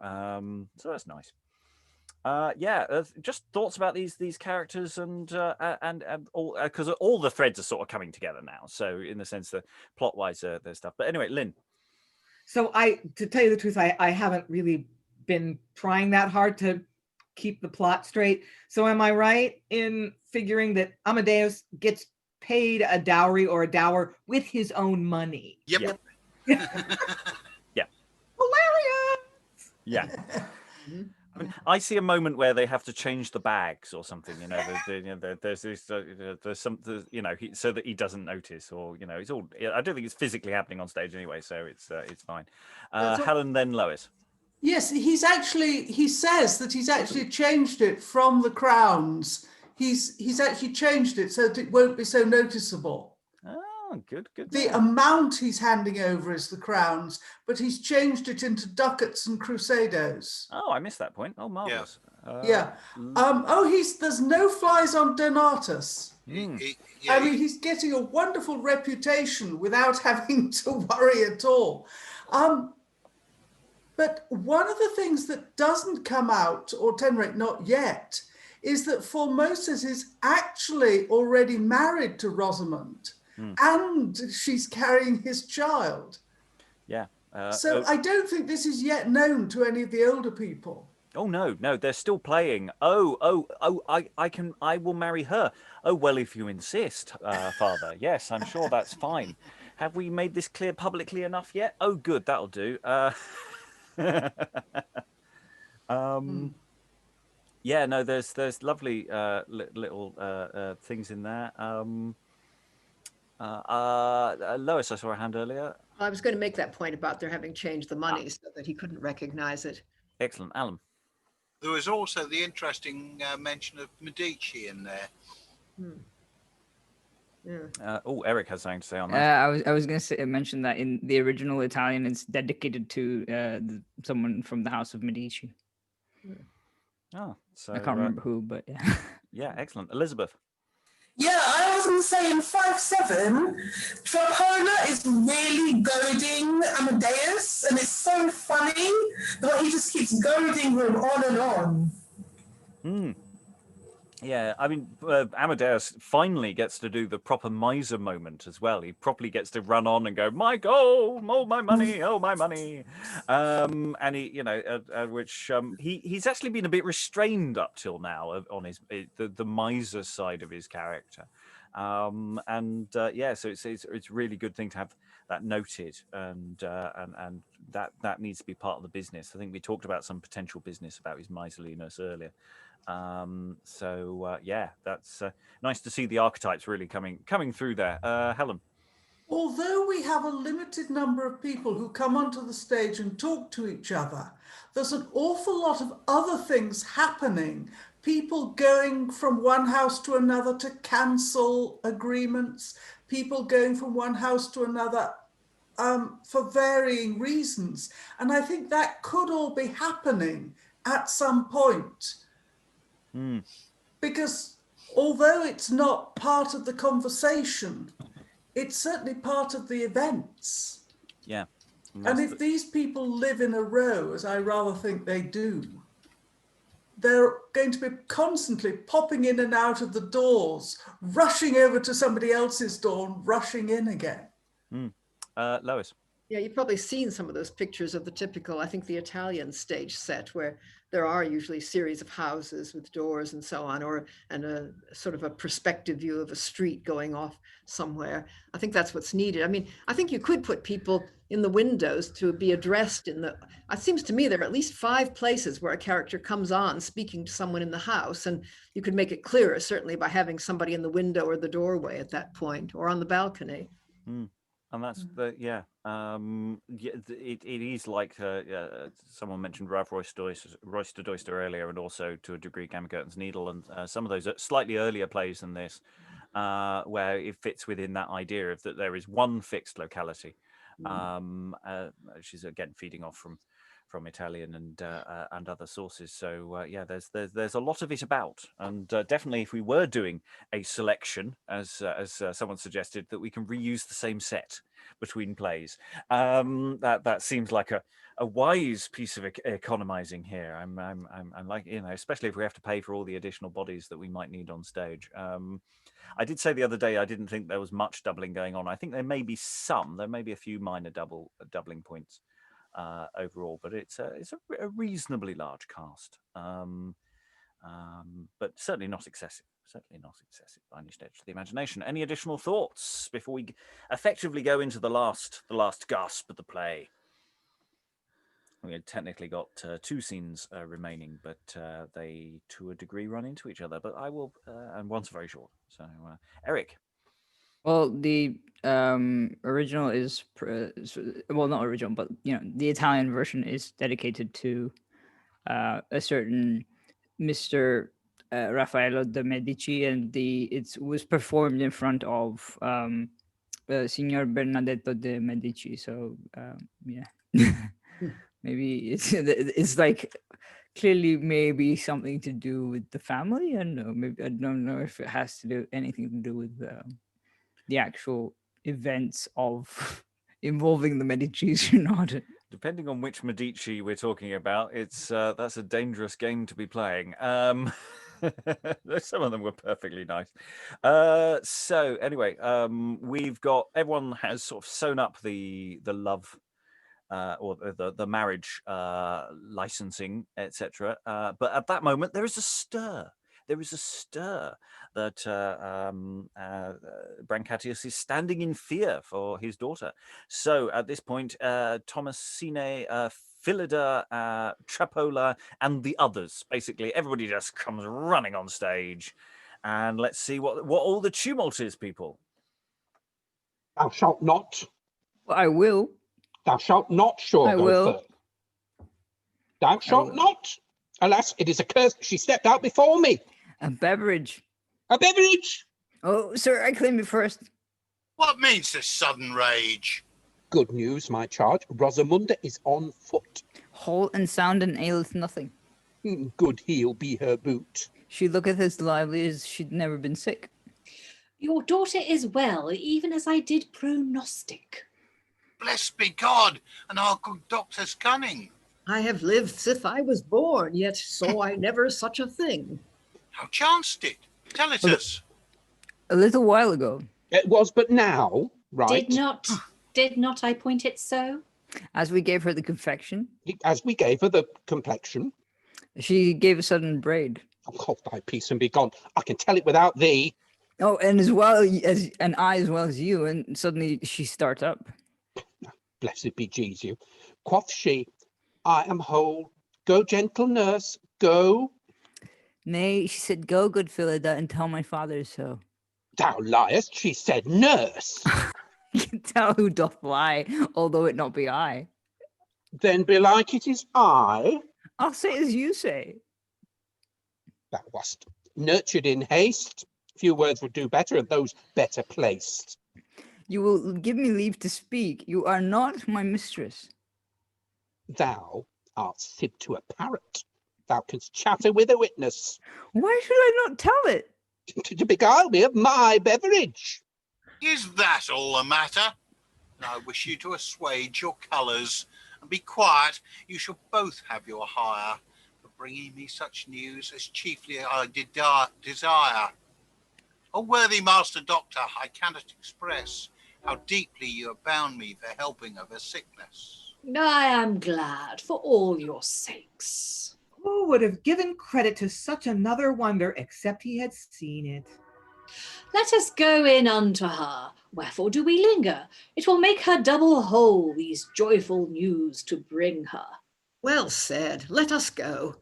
So that's nice. Just thoughts about these characters and all, because all the threads are sort of coming together now. So in the sense that plot wise, there's stuff. But anyway, Lynn. So to tell you the truth, I haven't really been trying that hard to keep the plot straight. So am I right in figuring that Amadeus gets paid a dowry or a dower with his own money? Yep. Yeah. Hilarious. Yeah. I mean, I see a moment where they have to change the bags or something. There's this, so that he doesn't notice, or it's all. I don't think it's physically happening on stage anyway, so it's fine. Helen, then Lois. Yes, he says that he's actually changed it from the crowns. He's actually changed it so that it won't be so noticeable. Oh, good. The amount he's handing over is the crowns, but he's changed it into ducats and crusados. Oh, I missed that point. Oh, marvelous. Yeah. There's no flies on Donatus. I mean, he's getting a wonderful reputation without having to worry at all. But one of the things that doesn't come out, or at any rate not yet, is that Formosus is actually already married to Rosamond. And she's carrying his child. Yeah. So I don't think this is yet known to any of the older people. Oh no, they're still playing. I will marry her. Oh well, if you insist, Father. Yes, I'm sure that's fine. Have we made this clear publicly enough yet? Oh, good, that'll do. Yeah, no, there's lovely little things in there. Lois, I saw a hand earlier. I was going to make that point about there having changed the money so that he couldn't recognize it. Excellent. Alan. There was also the interesting mention of Medici in there. Eric has something to say on that. I was going to mention that in the original Italian, it's dedicated to someone from the House of Medici. Oh, so I can't remember who, but yeah. Yeah, excellent. Elizabeth. Yeah, I was going to say in 5/7, Trapona is really goading Amadeus, and it's so funny the way he just keeps goading him on and on. Yeah, I mean, Amadeus finally gets to do the proper miser moment as well. He properly gets to run on and go, my gold, oh my money, oh my money. And he, which he's actually been a bit restrained up till now on his the miser side of his character. So it's a really good thing to have that noted, and that needs to be part of the business. I think we talked about some potential business about his miserliness earlier. That's nice to see the archetypes really coming through there. Helen. Although we have a limited number of people who come onto the stage and talk to each other, there's an awful lot of other things happening. People going from one house to another to cancel agreements, people going from one house to another for varying reasons. And I think that could all be happening at some point. Because although it's not part of the conversation, it's certainly part of the events. Yeah. And if these people live in a row, as I rather think they do, they're going to be constantly popping in and out of the doors, rushing over to somebody else's door and rushing in again. Lois. Yeah, you've probably seen some of those pictures of the typical, I think, the Italian stage set, where there are usually a series of houses with doors and so on, and a sort of a perspective view of a street going off somewhere. I think that's what's needed. I mean, I think you could put people in the windows to be addressed in the, it seems to me there are at least 5 places where a character comes on speaking to someone in the house, and you could make it clearer, certainly by having somebody in the window or the doorway at that point, or on the balcony. And that's it is like someone mentioned Rav Royster earlier, and also to a degree Gamma Curtain's Needle, and some of those slightly earlier plays than this, where it fits within that idea of that there is one fixed locality, which is again feeding off from Italian and other sources. So there's a lot of it about, and definitely if we were doing a selection, as someone suggested, that we can reuse the same set between plays. That seems like a wise piece of economizing here. I'm like, especially if we have to pay for all the additional bodies that we might need on stage. I did say the other day I didn't think there was much doubling going on. I think there may be some. There may be a few minor doubling points overall, but it's a reasonably large cast, but certainly not excessive. Certainly not excessive by any stretch of the imagination. Any additional thoughts before we effectively go into the last gasp of the play? We had technically got 2 scenes remaining, but they, to a degree, run into each other. But I will, and one's very short. So, Eric. Well, the original is well, not original, but the Italian version is dedicated to a certain Mr. Raffaello de' Medici, and it was performed in front of Signor Bernardetto de' Medici. So maybe it's like clearly maybe something to do with the family. I don't know. Maybe I don't know if it has to do anything to do with the actual events of involving the Medicis or not. Depending on which Medici we're talking about, it's that's a dangerous game to be playing. Some of them were perfectly nice. So anyway, we've got, everyone has sort of sewn up the love or the marriage licensing, etc. But at that moment, there is a stir. There is a stir that Brancatius is standing in fear for his daughter. So at this point, Thomasine, Philida, Trapola, and the others, basically everybody just comes running on stage. And let's see what all the tumult is, people. Thou shalt not. Well, I will. Thou shalt not, sure. I will. First. Thou shalt not. Alas, it is a curse. She stepped out before me. A beverage. A beverage? Oh, sir, I claim it first. What means this sudden rage? Good news, my charge. Rosamunda is on foot. Whole and sound and aileth nothing. Good heel be her boot. She looketh as lively as she'd never been sick. Your daughter is well, even as I did prognostic. Blessed be God and our good doctor's cunning. I have lived sith I was born, yet saw I never such a thing. How chanced it? Tell it us. A little while ago. It was but now, right? Did not I point it so? As we gave her the confection. As we gave her the complexion. She gave a sudden braid. Oh, hold thy peace and be gone. I can tell it without thee. Oh, and as well as I as well as you, and suddenly she starts up. Blessed be Jesu. Quoth she, I am whole. Go, gentle nurse, go. Nay, she said, go, good Philida, and tell my father so. Thou liest, she said, nurse. You can tell who doth lie, although it not be I. Then belike it is I. I'll say as you say. Thou wast nurtured in haste. Few words would do better, and those better placed. You will give me leave to speak. You are not my mistress. Thou art sib to a parrot. Thou canst chatter with a witness. Why should I not tell it? To beguile me of my beverage. Is that all the matter? And I wish you to assuage your colours and be quiet. You shall both have your hire. For bringing me such news as chiefly I desire. O worthy Master Doctor, I cannot express how deeply you have bound me for helping of a sickness. I am glad for all your sakes. Who would have given credit to such another wonder except he had seen it? Let us go in unto her. Wherefore do we linger? It will make her double whole, these joyful news to bring her. Well said. Let us go.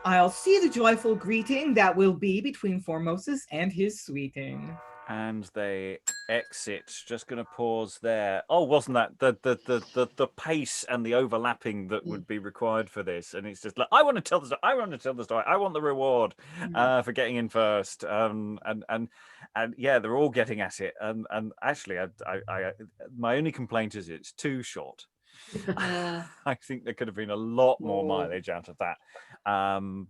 I'll see the joyful greeting that will be between Formosus and his sweeting. And they exit. Just going to pause there. Oh, wasn't that the pace and the overlapping that would be required for this? And it's just like, I want to tell the story. I want to tell the story. I want the reward for getting in first. And yeah, they're all getting at it. And actually, I my only complaint is it's too short. I think there could have been a lot more mileage out of that,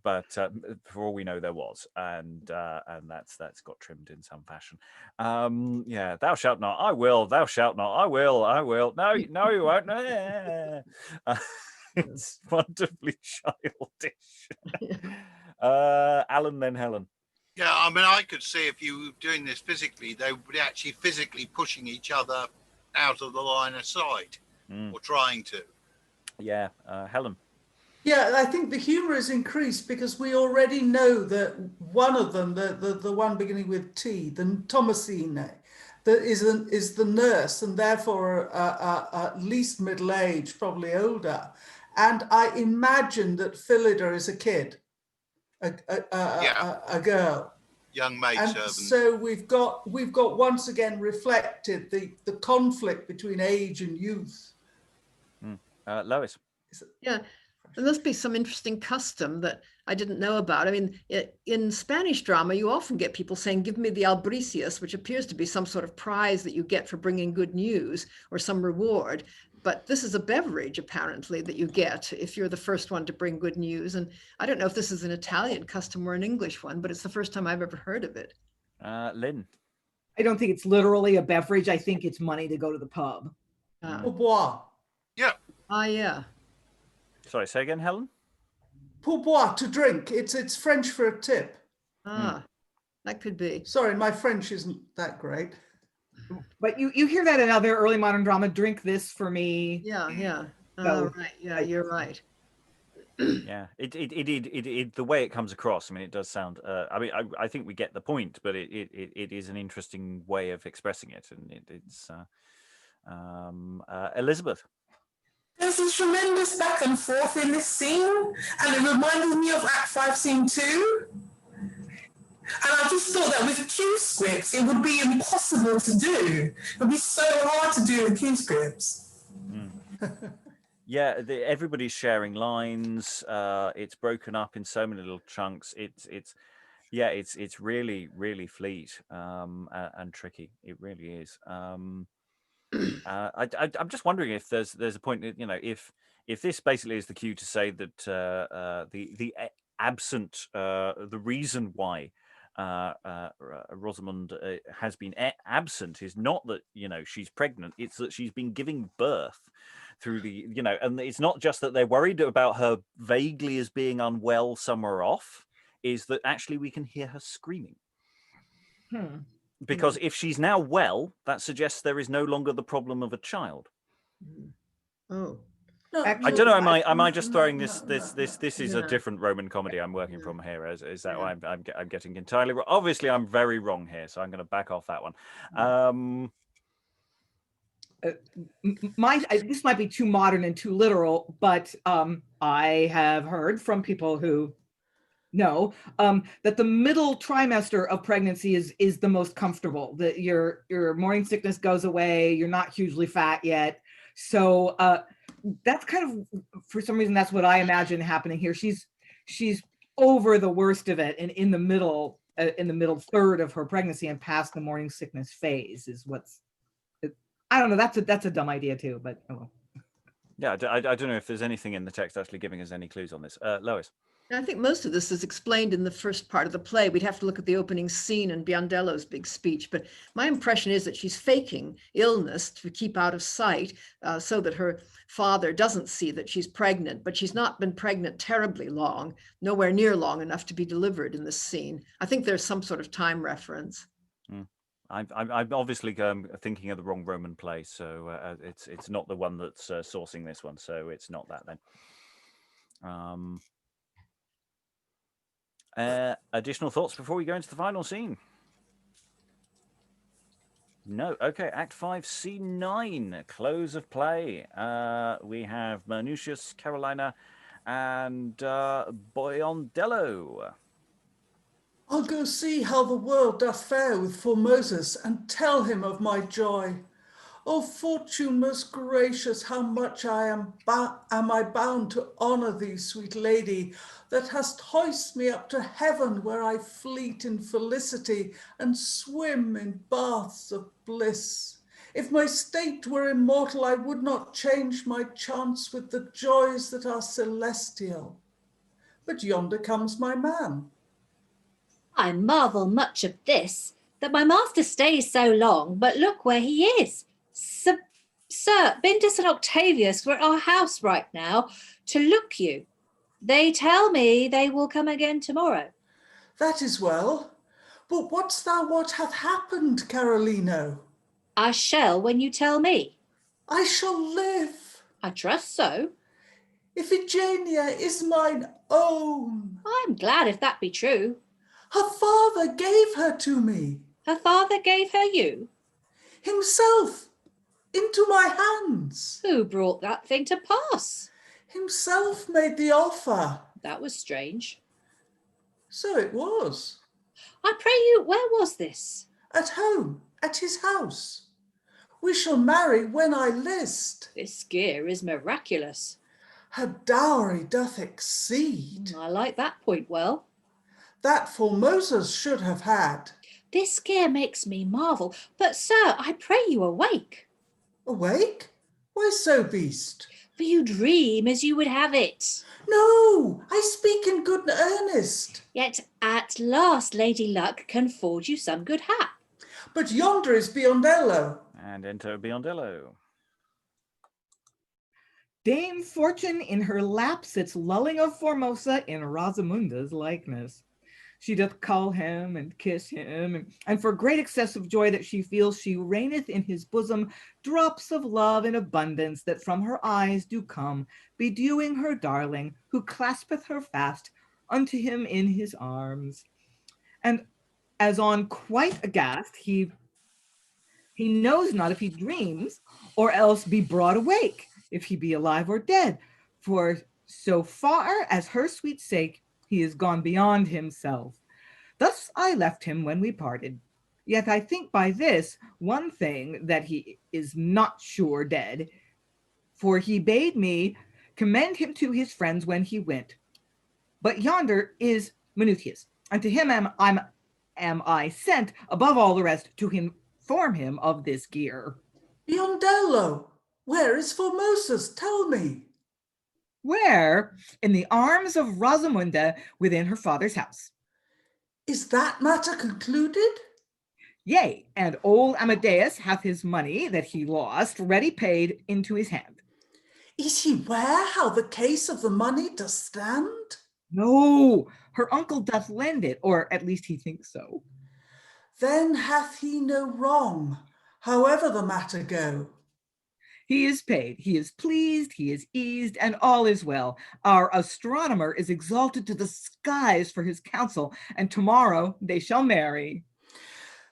but for all we know, there was, and that's got trimmed in some fashion. Yeah, thou shalt not. I will. Thou shalt not. I will. I will. No, you won't. It's wonderfully childish. Alan, then Helen. Yeah, I mean, I could see if you were doing this physically, they would be actually physically pushing each other out of the line of sight. Or trying to. Yeah, Helen. Yeah, I think the humour is increased because we already know that one of them, the one beginning with T, the Thomasine, that is the nurse and therefore at least middle-aged, probably older. And I imagine that Philida is a kid, a girl. Young maidservant. And so we've got once again reflected the conflict between age and youth. Lois. Yeah, there must be some interesting custom that I didn't know about. I mean, in Spanish drama, you often get people saying, give me the albricias, which appears to be some sort of prize that you get for bringing good news or some reward. But this is a beverage, apparently, that you get if you're the first one to bring good news. And I don't know if this is an Italian custom or an English one, but it's the first time I've ever heard of it. Lynn. I don't think it's literally a beverage. I think it's money to go to the pub. Pourboire. Yeah. Yeah. Sorry, say again, Helen? Pourboire, to drink. It's French for a tip. That could be. Sorry, my French isn't that great. But you hear that in other early modern drama, drink this for me. Yeah. So, right. Yeah, you're right. Yeah, it the way it comes across. I mean, it does sound. I mean, I think we get the point, but it is an interesting way of expressing it, and it's Elizabeth. There's a tremendous back and forth in this scene, and it reminded me of Act 5, Scene 2. And I just thought that with Q scripts, it would be impossible to do. It would be so hard to do with Q scripts. Yeah, everybody's sharing lines. It's broken up in so many little chunks. It's really, really fleet and tricky. It really is. I'm just wondering if there's a point, if this basically is the cue to say that the absent the reason why Rosamund has been absent is not that she's pregnant, it's that she's been giving birth through the and it's not just that they're worried about her vaguely as being unwell somewhere off, is that actually we can hear her screaming. Because if she's now well, that suggests there is no longer the problem of a child. Oh. No, I don't know. Am I just throwing this? This is a different Roman comedy I'm working from here. Is that why I'm getting entirely wrong? Obviously, I'm very wrong here, so I'm going to back off that one. This might be too modern and too literal, but I have heard from people who know that the middle trimester of pregnancy is the most comfortable. That your morning sickness goes away. You're not hugely fat yet, so. That's kind of, for some reason, that's what I imagine happening here. She's over the worst of it, and in the middle third of her pregnancy and past the morning sickness phase is what's. I don't know. That's a dumb idea too, but oh well. Yeah, I don't know if there's anything in the text actually giving us any clues on this. Lois. I think most of this is explained in the first part of the play. We'd have to look at the opening scene and Biondello's big speech, but my impression is that she's faking illness to keep out of sight so that her father doesn't see that she's pregnant, but she's not been pregnant terribly long, nowhere near long enough to be delivered in this scene. I think there's some sort of time reference. I'm obviously thinking of the wrong Roman play, so it's not the one that's sourcing this one, so it's not that then. Additional thoughts before we go into the final scene? No. Okay, Act 5, Scene 9, close of play. We have Formosus, Carolina, and Biondello. I'll go see how the world doth fare with Formosus, and tell him of my joy. O fortune most gracious, how much am I bound to honour thee, sweet lady, that hast hoist me up to heaven, where I fleet in felicity and swim in baths of bliss. If my state were immortal, I would not change my chance with the joys that are celestial. But yonder comes my man. I marvel much of this, that my master stays so long, but look where he is. Sir, Bindus and Octavius were at our house right now to look you. They tell me they will come again tomorrow. That is well. But what's thou what hath happened, Carolino? I shall when you tell me. I shall live. I trust so. Iphigenia is mine own. I'm glad if that be true. Her father gave her to me. Her father gave her you? Himself, into my hands. Who brought that thing to pass? Himself made the offer. That was strange. So it was. I pray you, where was this? At home, at his house. We shall marry when I list. This gear is miraculous. Her dowry doth exceed. I like that point well. That Formosus should have had. This gear makes me marvel, but sir, I pray you awake. Awake? Why so, beast? For you dream as you would have it. No, I speak in good earnest. Yet at last Lady Luck can forge you some good hap. But yonder is Biondello. And enter Biondello. Dame Fortune in her lap sits lulling of Formosa in Rosamunda's likeness. She doth cull him and kiss him, and for great excess of joy that she feels, she raineth in his bosom drops of love in abundance that from her eyes do come, bedewing her darling, who claspeth her fast unto him in his arms. And as on quite aghast, he knows not if he dreams, or else be broad awake, if he be alive or dead, for so far as her sweet sake, he is gone beyond himself. Thus I left him when we parted. Yet I think by this one thing that he is not sure dead, for he bade me commend him to his friends when he went. But yonder is Minutius, and to him am I sent above all the rest to inform him of this gear. Biondello, where is Formosus? Tell me. Where? In the arms of Rosamunda within her father's house. Is that matter concluded? Yea, and old Amadeus hath his money that he lost ready paid into his hand. Is he ware how the case of the money does stand? No, her uncle doth lend it, or at least he thinks so. Then hath he no wrong, however the matter go. He is paid, he is pleased, he is eased, and all is well. Our astronomer is exalted to the skies for his counsel, and tomorrow they shall marry.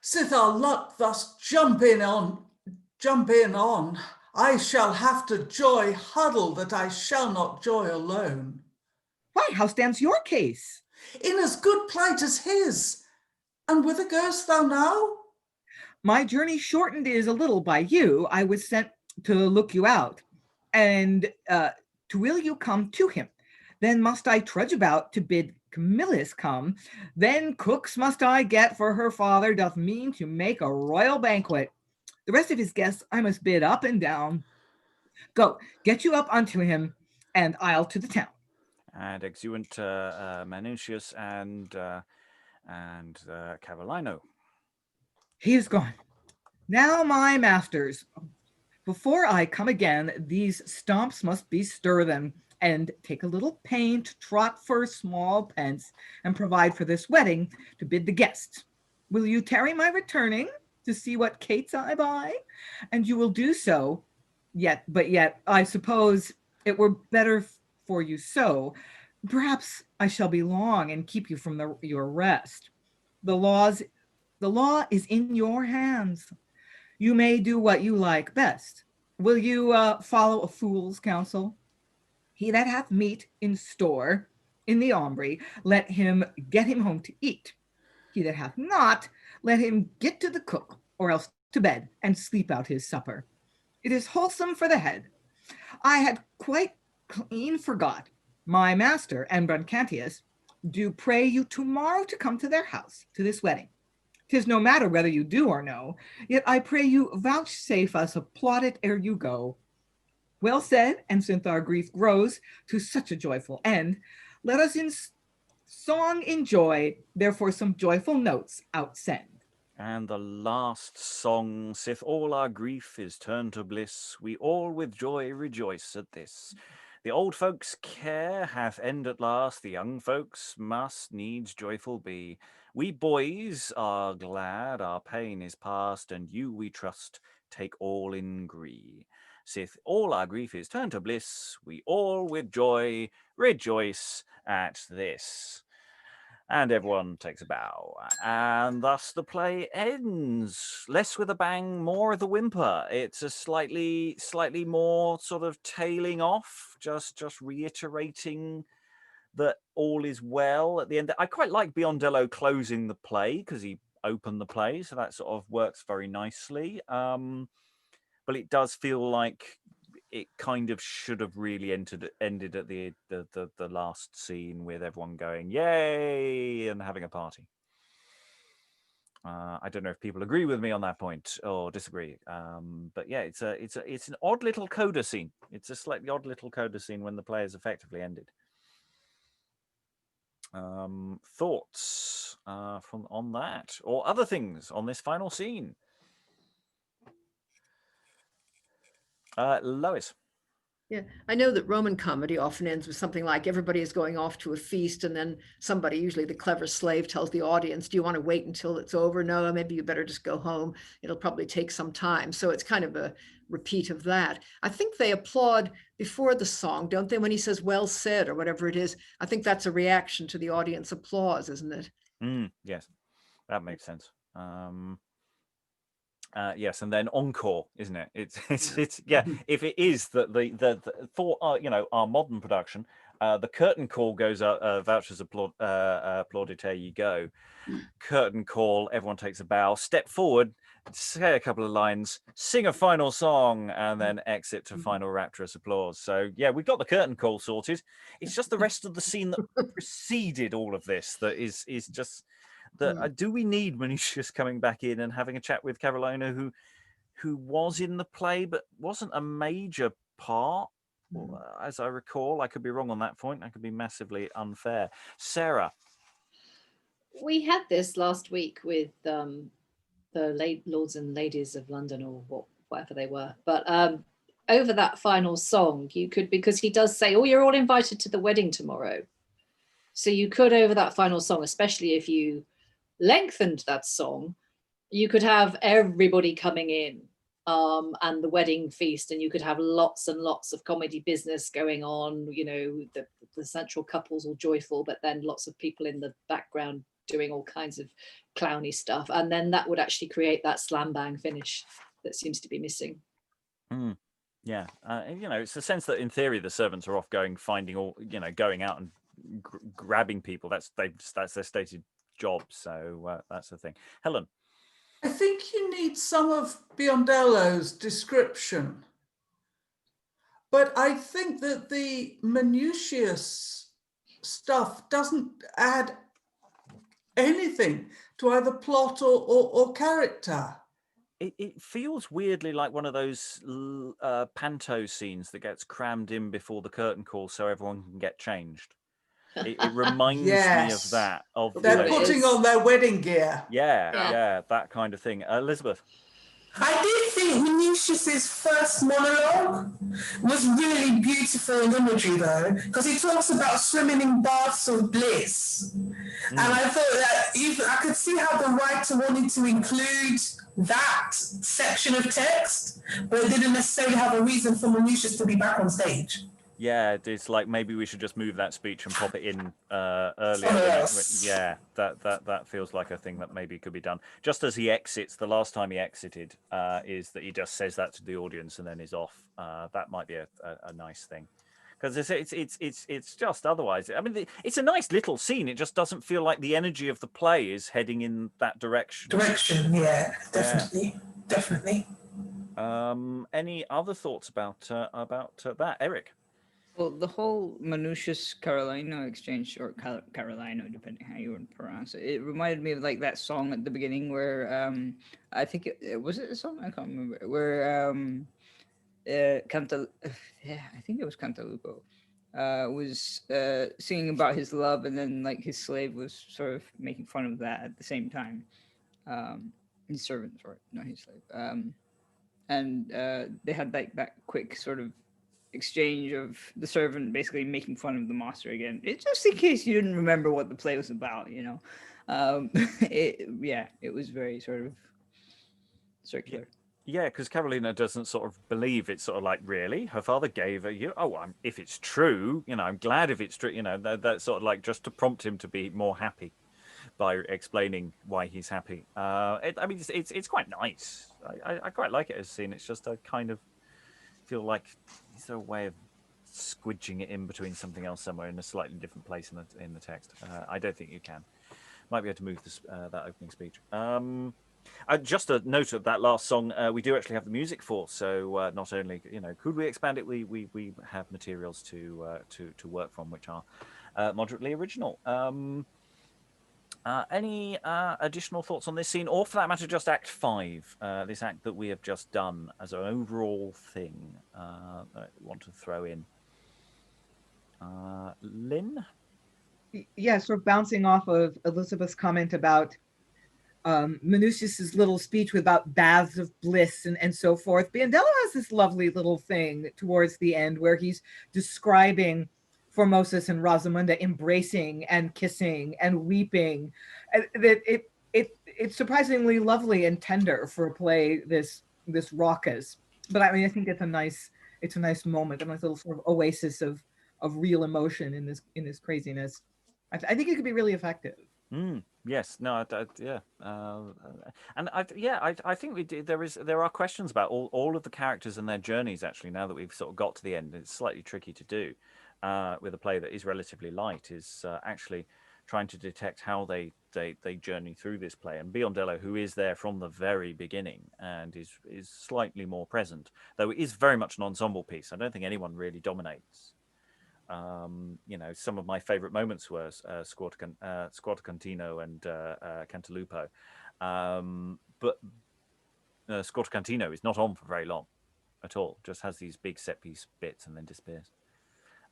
Sith our luck thus jump in on, I shall have to joy huddle that I shall not joy alone. Why, how stands your case? In as good plight as his. And whither goest thou now? My journey shortened is a little by you. I was sent to look you out, and to will you come to him. Then must I trudge about to bid Camillus come. Then cooks must I get, for her father doth mean to make a royal banquet. The rest of his guests I must bid up and down. Go, get you up unto him, and I'll to the town. and exuent Manutius and Carolino. He is gone. Now, my masters, before I come again, these stomps must be stirren, and take a little paint, trot for small pence, and provide for this wedding to bid the guests. Will you tarry my returning to see what cates I buy? And you will do so, yet I suppose it were better for you so. Perhaps I shall be long and keep you from your rest. The law is in your hands. You may do what you like best. Will you follow a fool's counsel? He that hath meat in store in the aumbry, let him get him home to eat. He that hath not, let him get to the cook, or else to bed, and sleep out his supper. It is wholesome for the head. I had quite clean forgot. My master and Bruncantius do pray you tomorrow to come to their house, to this wedding. 'Tis no matter whether you do or no, yet I pray you vouchsafe us a plaudit ere you go. Well said, and since our grief grows to such a joyful end, let us in song enjoy, therefore some joyful notes outsend. And the last song, sith all our grief is turned to bliss, we all with joy rejoice at this. The old folks' care hath end at last, the young folks must needs joyful be. We boys are glad our pain is past, and you, we trust, take all in gree. Sith all our grief is turned to bliss, we all with joy rejoice at this. And everyone takes a bow. And thus the play ends. Less with a bang, more with a whimper. It's a slightly more sort of tailing off, just reiterating that all is well at the end. I quite like Biondello closing the play because he opened the play, so that sort of works very nicely. But it does feel like it kind of should have really ended at the last scene with everyone going yay and having a party. I don't know if people agree with me on that point or disagree, but yeah, it's an odd little coda scene. It's a slightly odd little coda scene when the play is effectively ended. Thoughts on that or other things on this final scene? Lois. Yeah, I know that Roman comedy often ends with something like everybody is going off to a feast, and then somebody, usually the clever slave, tells the audience, do you want to wait until it's over? No, maybe you better just go home. It'll probably take some time. So it's kind of a repeat of that. I think they applaud before the song, don't they? When he says, well said, or whatever it is. I think that's a reaction to the audience applause, isn't it? Yes, that makes sense. Yes, and then encore, isn't it? It's yeah. If it is that the for our modern production, the curtain call goes out, vouchers applauded, here you go. Curtain call, everyone takes a bow, step forward, say a couple of lines, sing a final song, and then exit to final rapturous applause. So yeah, we've got the curtain call sorted. It's just the rest of the scene that preceded all of this that is just. Do we need Manutius coming back in and having a chat with Carolina, who was in the play but wasn't a major part, as I recall? I could be wrong on that point. I could be massively unfair. Sarah. We had this last week with the lords and ladies of London, or whatever they were. But over that final song, you could, because he does say, oh, you're all invited to the wedding tomorrow. So you could, over that final song, especially if you lengthened that song, you could have everybody coming in and the wedding feast, and you could have lots and lots of comedy business going on, the central couple's all joyful, but then lots of people in the background doing all kinds of clowny stuff, and then that would actually create that slam bang finish that seems to be missing. Yeah, it's the sense that in theory the servants are off going out and grabbing people. That's their stated job, so that's the thing. Helen. I think you need some of Biondello's description, but I think that the Manutius stuff doesn't add anything to either plot or character. It feels weirdly like one of those panto scenes that gets crammed in before the curtain call so everyone can get changed. It reminds me of Yes. that. They're What it putting is. on their wedding gear. Yeah, that kind of thing. Elizabeth. I did think Minucius's first monologue was really beautiful imagery, though, because he talks about swimming in baths of bliss. And I thought that I could see how the writer wanted to include that section of text, but it didn't necessarily have a reason for Minucius to be back on stage. Yeah, it's like maybe we should just move that speech and pop it in earlier. Somewhere else. Yeah, that feels like a thing that maybe could be done. Just as he exits, the last time he exited, is that he just says that to the audience and then is off. That might be a nice thing, because it's just otherwise. I mean, it's a nice little scene. It just doesn't feel like the energy of the play is heading in that direction. Yeah, definitely. Any other thoughts about that, Eric? Well, the whole Minucius Carolino exchange, or Carolino, depending how you want to pronounce it, it reminded me of like that song at the beginning where I think it was it a song? I can't remember. Where I think it was Cantalupo, was singing about his love, and then like his slave was sort of making fun of that at the same time. His servant, sorry, not his slave. And they had like that quick sort of exchange of the servant basically making fun of the master again. It's just in case you didn't remember what the play was about, you know. It was very sort of circular. Yeah, because Carolina doesn't sort of believe it's sort of like, really? Her father gave her you? Oh, if it's true, you know, I'm glad if it's true, you know, that's sort of like just to prompt him to be more happy by explaining why he's happy. I mean, it's quite nice. I quite like it as a scene. It's just I kind of feel like, is there a way of squidging it in between something else somewhere in a slightly different place in the text? I don't think you can. Might be able to move this that opening speech. Just a note of that last song, we do actually have the music for. So not only, you know, could we expand it? We have materials to work from, which are moderately original. Any additional thoughts on this scene, or for that matter, just Act 5, this act that we have just done as an overall thing that I want to throw in? Lynn? Yeah, sort of bouncing off of Elizabeth's comment about Minucius's little speech about baths of bliss and so forth. Biondello has this lovely little thing towards the end where he's describing Formosus and Rosamunda embracing and kissing and weeping. That it's surprisingly lovely and tender for a play this raucous. But I mean, I think it's a nice moment, a nice little sort of oasis of real emotion in this craziness. I think it could be really effective. Yes, no, yeah, and I think we did. There are questions about all of the characters and their journeys. Actually, now that we've sort of got to the end, it's slightly tricky to do with a play that is relatively light. Is actually trying to detect how they journey through this play. And Biondello, who is there from the very beginning and is slightly more present, though it is very much an ensemble piece. I don't think anyone really dominates. You know, some of my favorite moments were Squartacantino and Cantalupo, but Squartacantino is not on for very long at all, just has these big set piece bits and then disappears.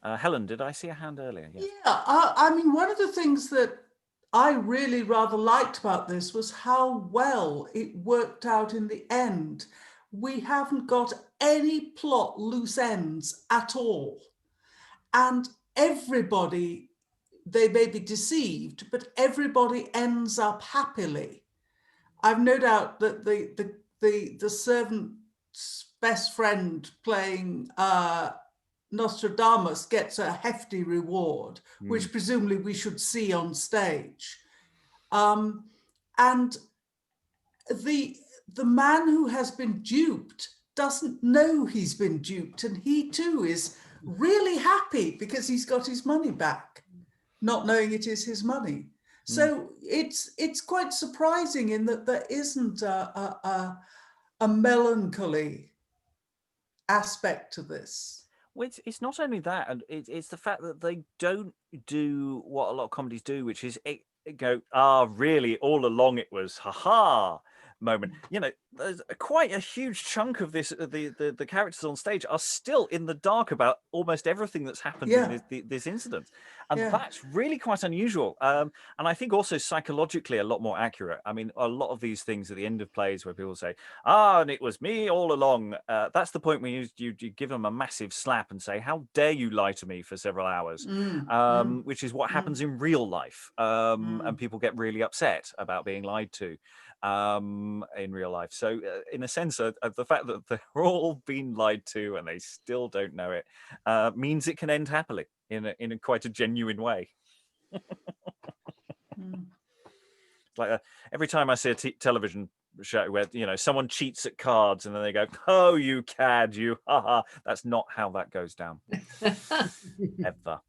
Helen, did I see a hand earlier? Yeah, I mean, one of the things that I really rather liked about this was how well it worked out in the end. We haven't got any plot loose ends at all. And everybody, they may be deceived, but everybody ends up happily. I've no doubt that the servant's best friend playing Nostradamus gets a hefty reward, which presumably we should see on stage. And the man who has been duped doesn't know he's been duped, and he too is really happy because he's got his money back, not knowing it is his money. So it's quite surprising in that there isn't a melancholy aspect to this. Well, it's not only that, and it's the fact that they don't do what a lot of comedies do, which is go, really, all along it was, ha-ha, moment. You know, there's quite a huge chunk of this. The characters on stage are still in the dark about almost everything that's happened in this incident, and that's really quite unusual. And I think also psychologically a lot more accurate. I mean, a lot of these things at the end of plays where people say, "Ah, and it was me all along." That's the point when you give them a massive slap and say, "How dare you lie to me for several hours?" Which is what happens in real life, and people get really upset about being lied to in real life. So in a sense, the fact that they're all being lied to and they still don't know it means it can end happily in a quite a genuine way. It's like every time I see a television show where, you know, someone cheats at cards and then they go, "Oh, you cad, you, haha." That's not how that goes down. Ever.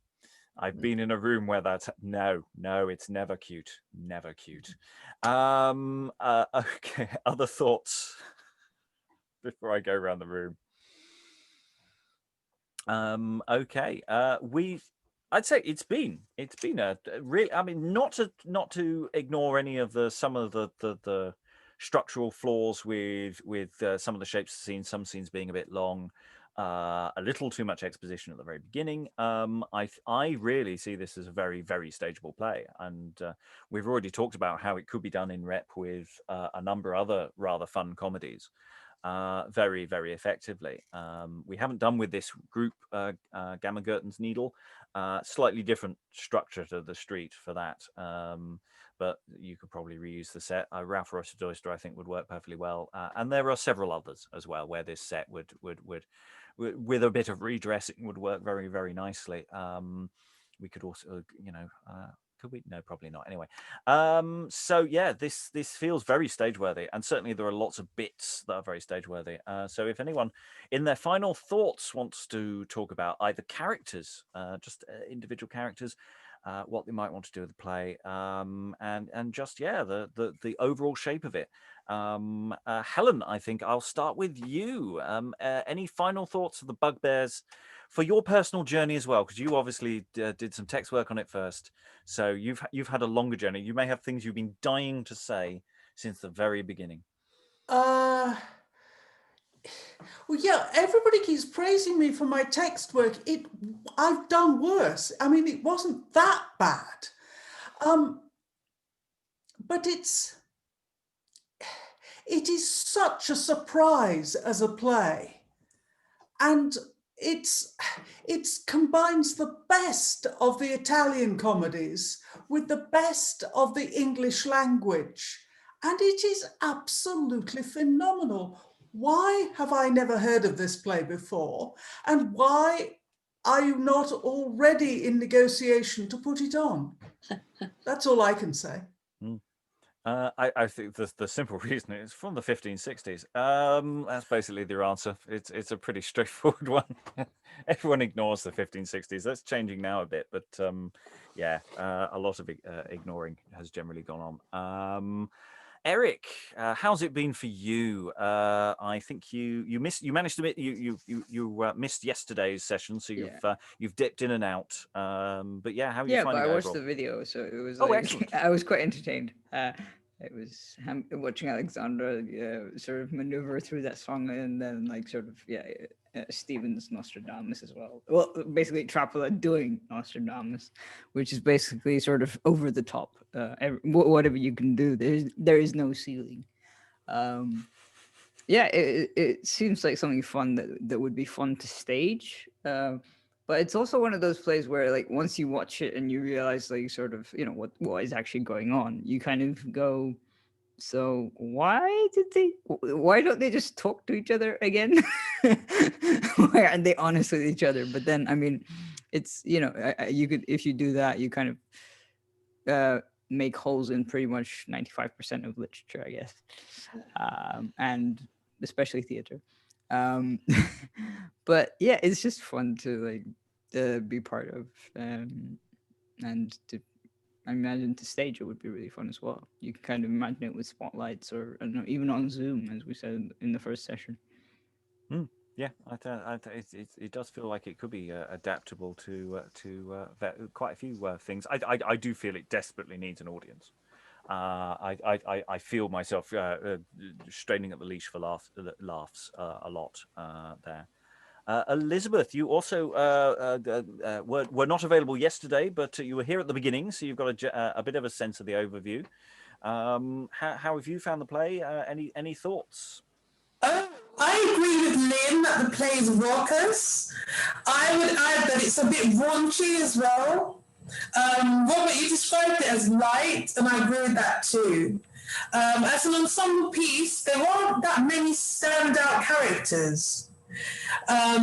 I've been in a room where that's no, it's never cute. Never cute. Okay, other thoughts before I go around the room. Okay. I'd say it's been a really, I mean, not to ignore any of some of the structural flaws with some of the shapes of the scenes, some scenes being a bit long. A little too much exposition at the very beginning. I really see this as a very, very stageable play, and we've already talked about how it could be done in rep with a number of other rather fun comedies, very, very effectively. We haven't done with this group, Gamma Gurton's Needle, slightly different structure to the street for that. But you could probably reuse the set. Ralph Royster I think would work perfectly well, and there are several others as well where this set would with a bit of redressing would work very, very nicely. We could also, you know, could we? No, probably not. Anyway, so yeah, this feels very stage worthy, and certainly there are lots of bits that are very stage worthy. So if anyone in their final thoughts wants to talk about either characters, just individual characters, what they might want to do with the play, and just the overall shape of it. Helen, I think I'll start with you. Any final thoughts of the Bugbears for your personal journey as well? Because you obviously did some text work on it first, so you've had a longer journey. You may have things you've been dying to say since the very beginning. Well, yeah, everybody keeps praising me for my text work. I've done worse. I mean, it wasn't that bad. But it is such a surprise as a play. And it combines the best of the Italian comedies with the best of the English language. And it is absolutely phenomenal. Why have I never heard of this play before? And why are you not already in negotiation to put it on? That's all I can say. I think the simple reason is from the 1560s. That's basically their answer. It's a pretty straightforward one. Everyone ignores the 1560s. That's changing now a bit, but a lot of ignoring has generally gone on. Eric, how's it been for you? I think you managed to missed yesterday's session, so you've dipped in and out. But yeah, how are you finding it? Yeah, but I watched the video, so it was excellent. I was quite entertained. It was watching Alexandra sort of maneuver through that song, and then Stephen's Nostradamus as well. Well, basically Trappola doing Nostradamus, which is basically sort of over the top. Whatever you can do, there is no ceiling. It seems like something fun that would be fun to stage. But it's also one of those plays where, like, once you watch it and you realize, like, sort of, you know, what is actually going on, you kind of go, so why don't they just talk to each other again? Why aren't they honest with each other? But then, I mean, it's, you know, you could, if you do that, you kind of make holes in pretty much 95% of literature, I guess, and especially theater. But yeah, it's just fun to be part of, and I imagine to stage it would be really fun as well. You can kind of imagine it with spotlights, or I don't know, even on Zoom, as we said in the first session. Yeah, it does feel like it could be adaptable to quite a few things. I do feel it desperately needs an audience. I feel myself straining at the leash for laughs a lot there. Elizabeth, you also were not available yesterday, but you were here at the beginning, so you've got a bit of a sense of the overview. How have you found the play? Any thoughts? I agree with Lynn that the play is raucous. I would add that it's a bit raunchy as well. Robert, you described it as light, and I agree with that too. As an ensemble piece, there aren't that many standout characters. I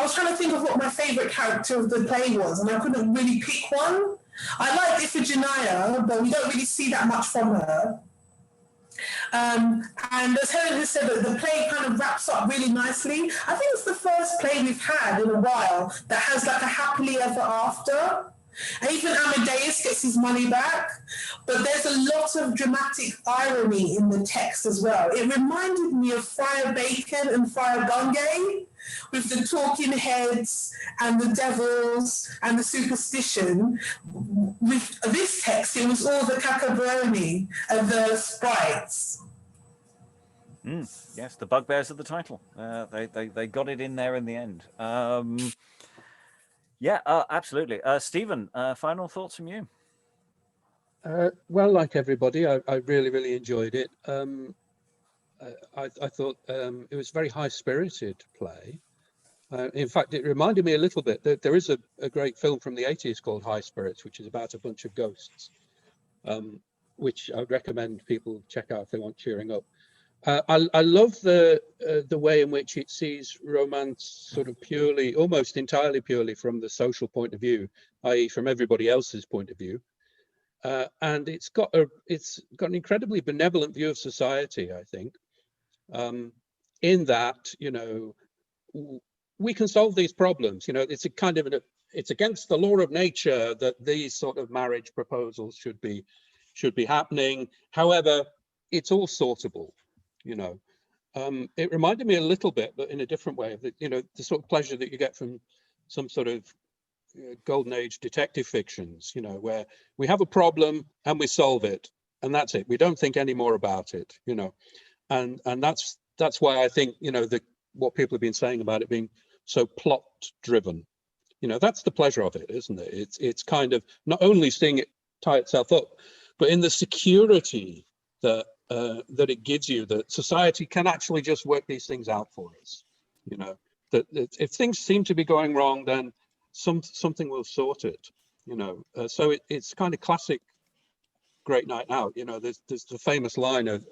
was trying to think of what my favourite character of the play was, and I couldn't really pick one. I like Iphigenia, but we don't really see that much from her. And as Helen has said, the play kind of wraps up really nicely. I think it's the first play we've had in a while that has like a happily ever after. And even Amadeus gets his money back. But there's a lot of dramatic irony in the text as well. It reminded me of Friar Bacon and Friar Bungay, with the talking heads and the devils and the superstition. With this text, it was all the cacabroni and the sprites. Yes, the Bugbears of the title. They got it in there in the end. Yeah, absolutely. Stephen, final thoughts from you? Well, like everybody, I really, really enjoyed it. I thought it was a very high-spirited play. In fact, it reminded me a little bit that there is a great film from the 80s called High Spirits, which is about a bunch of ghosts, which I would recommend people check out if they want cheering up. I love the way in which it sees romance sort of purely, almost entirely purely from the social point of view, i.e. from everybody else's point of view. And it's got an incredibly benevolent view of society, I think, in that, you know, we can solve these problems. You know, it's a kind of it's against the law of nature that these sort of marriage proposals should be happening. However, it's all sortable. You know, it reminded me a little bit, but in a different way, of the, you know, the sort of pleasure that you get from some sort of golden age detective fictions, you know, where we have a problem and we solve it, and that's it. We don't think any more about it, you know, and that's why I think, you know, what people have been saying about it being so plot driven, you know, that's the pleasure of it, isn't it? It's kind of not only seeing it tie itself up, but in the security that it gives you, that society can actually just work these things out for us, you know, that if things seem to be going wrong, then something will sort it, you know. So it's kind of classic Great Night Out, you know. There's the famous line of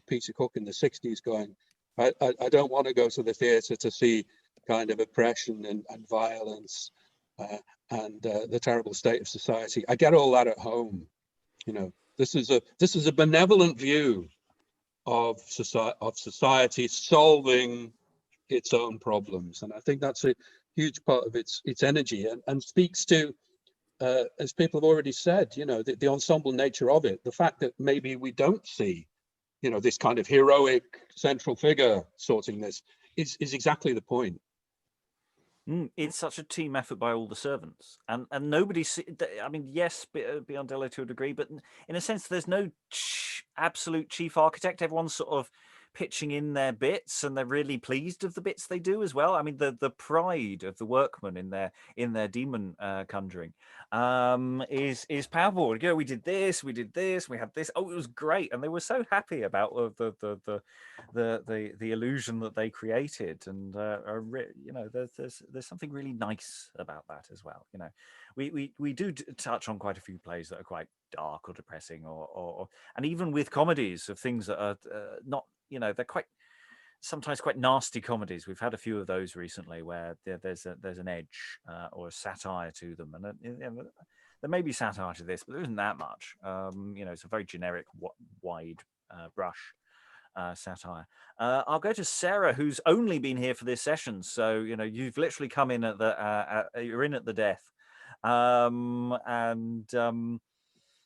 Peter Cook in the 60s going, I don't want to go to the theatre to see kind of oppression and violence and the terrible state of society. I get all that at home, you know. This is a benevolent view of society solving its own problems, and I think that's a huge part of its energy, and speaks to, as people have already said, you know, the ensemble nature of it. The fact that maybe we don't see, you know, this kind of heroic central figure sorting this is exactly the point. It's such a team effort by all the servants, and nobody. I mean, yes, Beyond to a degree, but in a sense, there's no absolute chief architect. Everyone's sort of pitching in their bits, and they're really pleased of the bits they do as well. I mean, the pride of the workmen in their demon conjuring is powerful. You know, we did this, we had this. Oh, it was great, and they were so happy about the illusion that they created, and you know, there's something really nice about that as well. You know, we do touch on quite a few plays that are quite dark or depressing, or and even with comedies of things that are not, you know, they're sometimes quite nasty comedies. We've had a few of those recently where there's an edge or a satire to them, and you know, there may be satire to this, but there isn't that much. You know, it's a very generic, wide brush satire. I'll go to Sarah, who's only been here for this session, so you know, you've literally come in at you're in at the death,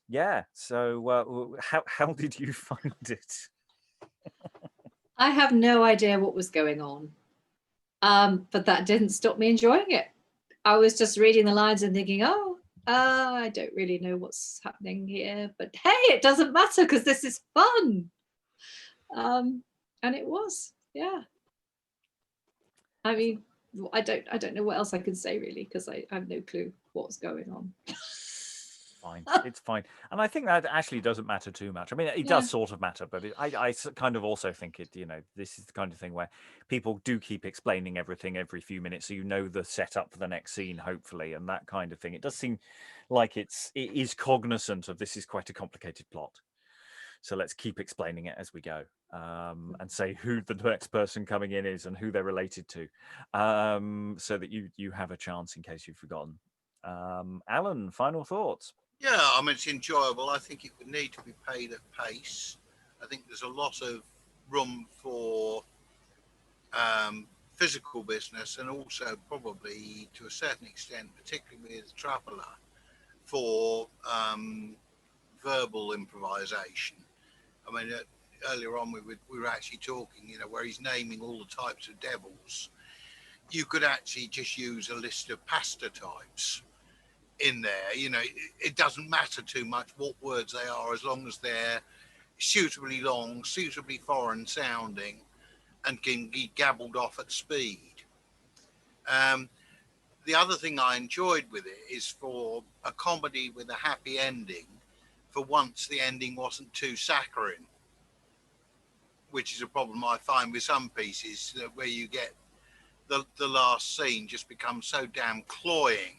yeah. So how did you find it? I have no idea what was going on, but that didn't stop me enjoying it. I was just reading the lines and thinking, oh, I don't really know what's happening here, but hey, it doesn't matter because this is fun. And it was, yeah. I mean, I don't know what else I can say really, because I have no clue what's going on. Fine, it's fine, and I think that actually doesn't matter too much. I mean, it Yeah. does sort of matter, but I kind of also think it. This is the kind of thing where people do keep explaining everything every few minutes, so you know the setup for the next scene, hopefully, and that kind of thing. It does seem like it is cognizant of this is quite a complicated plot, so let's keep explaining it as we go, and say who the next person coming in is and who they're related to, so that you have a chance in case you've forgotten. Alan, final thoughts? Yeah, I mean, it's enjoyable. I think it would need to be paid at pace. I think there's a lot of room for physical business, and also probably to a certain extent, particularly with Traveller, for verbal improvisation. I mean, earlier on we were actually talking, where he's naming all the types of devils. You could actually just use a list of pasta types in there. It doesn't matter too much what words they are, as long as they're suitably long, suitably foreign sounding, and can be gabbled off at speed. The other thing I enjoyed with it is, for a comedy with a happy ending, for once the ending wasn't too saccharine, which is a problem I find with some pieces, where you get the last scene just becomes so damn cloying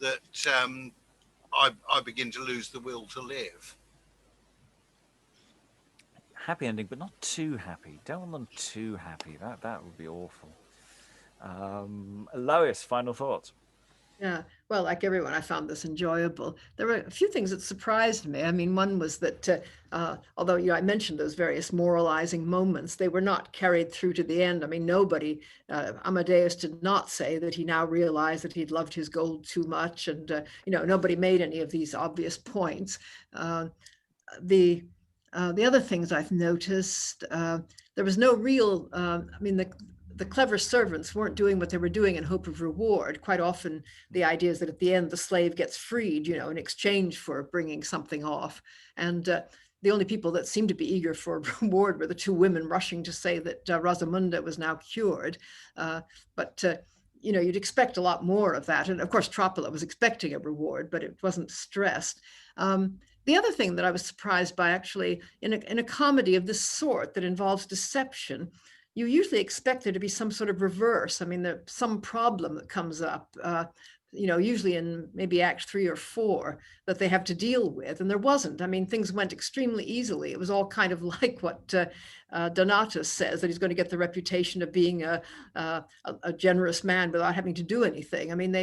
that I begin to lose the will to live. Happy ending, but not too happy. Don't want them too happy. That would be awful. Lois, final thoughts? Yeah, well, like everyone, I found this enjoyable. There were a few things that surprised me. I mean, one was that although I mentioned those various moralizing moments, they were not carried through to the end. I mean, nobody, Amadeus did not say that he now realized that he'd loved his gold too much, and nobody made any of these obvious points. The other things I've noticed, there was no real. The clever servants weren't doing what they were doing in hope of reward. Quite often, the idea is that at the end, the slave gets freed, in exchange for bringing something off. And the only people that seemed to be eager for reward were the two women rushing to say that Rosamunda was now cured. But you'd expect a lot more of that. And of course, Tropila was expecting a reward, but it wasn't stressed. The other thing that I was surprised by, actually, in a comedy of this sort that involves deception, you usually expect there to be some sort of reverse. I mean, there's some problem that comes up, usually in maybe Act 3 or 4, that they have to deal with. And there wasn't. I mean, things went extremely easily. It was all kind of like what Donatus says, that he's going to get the reputation of being a generous man without having to do anything. I mean,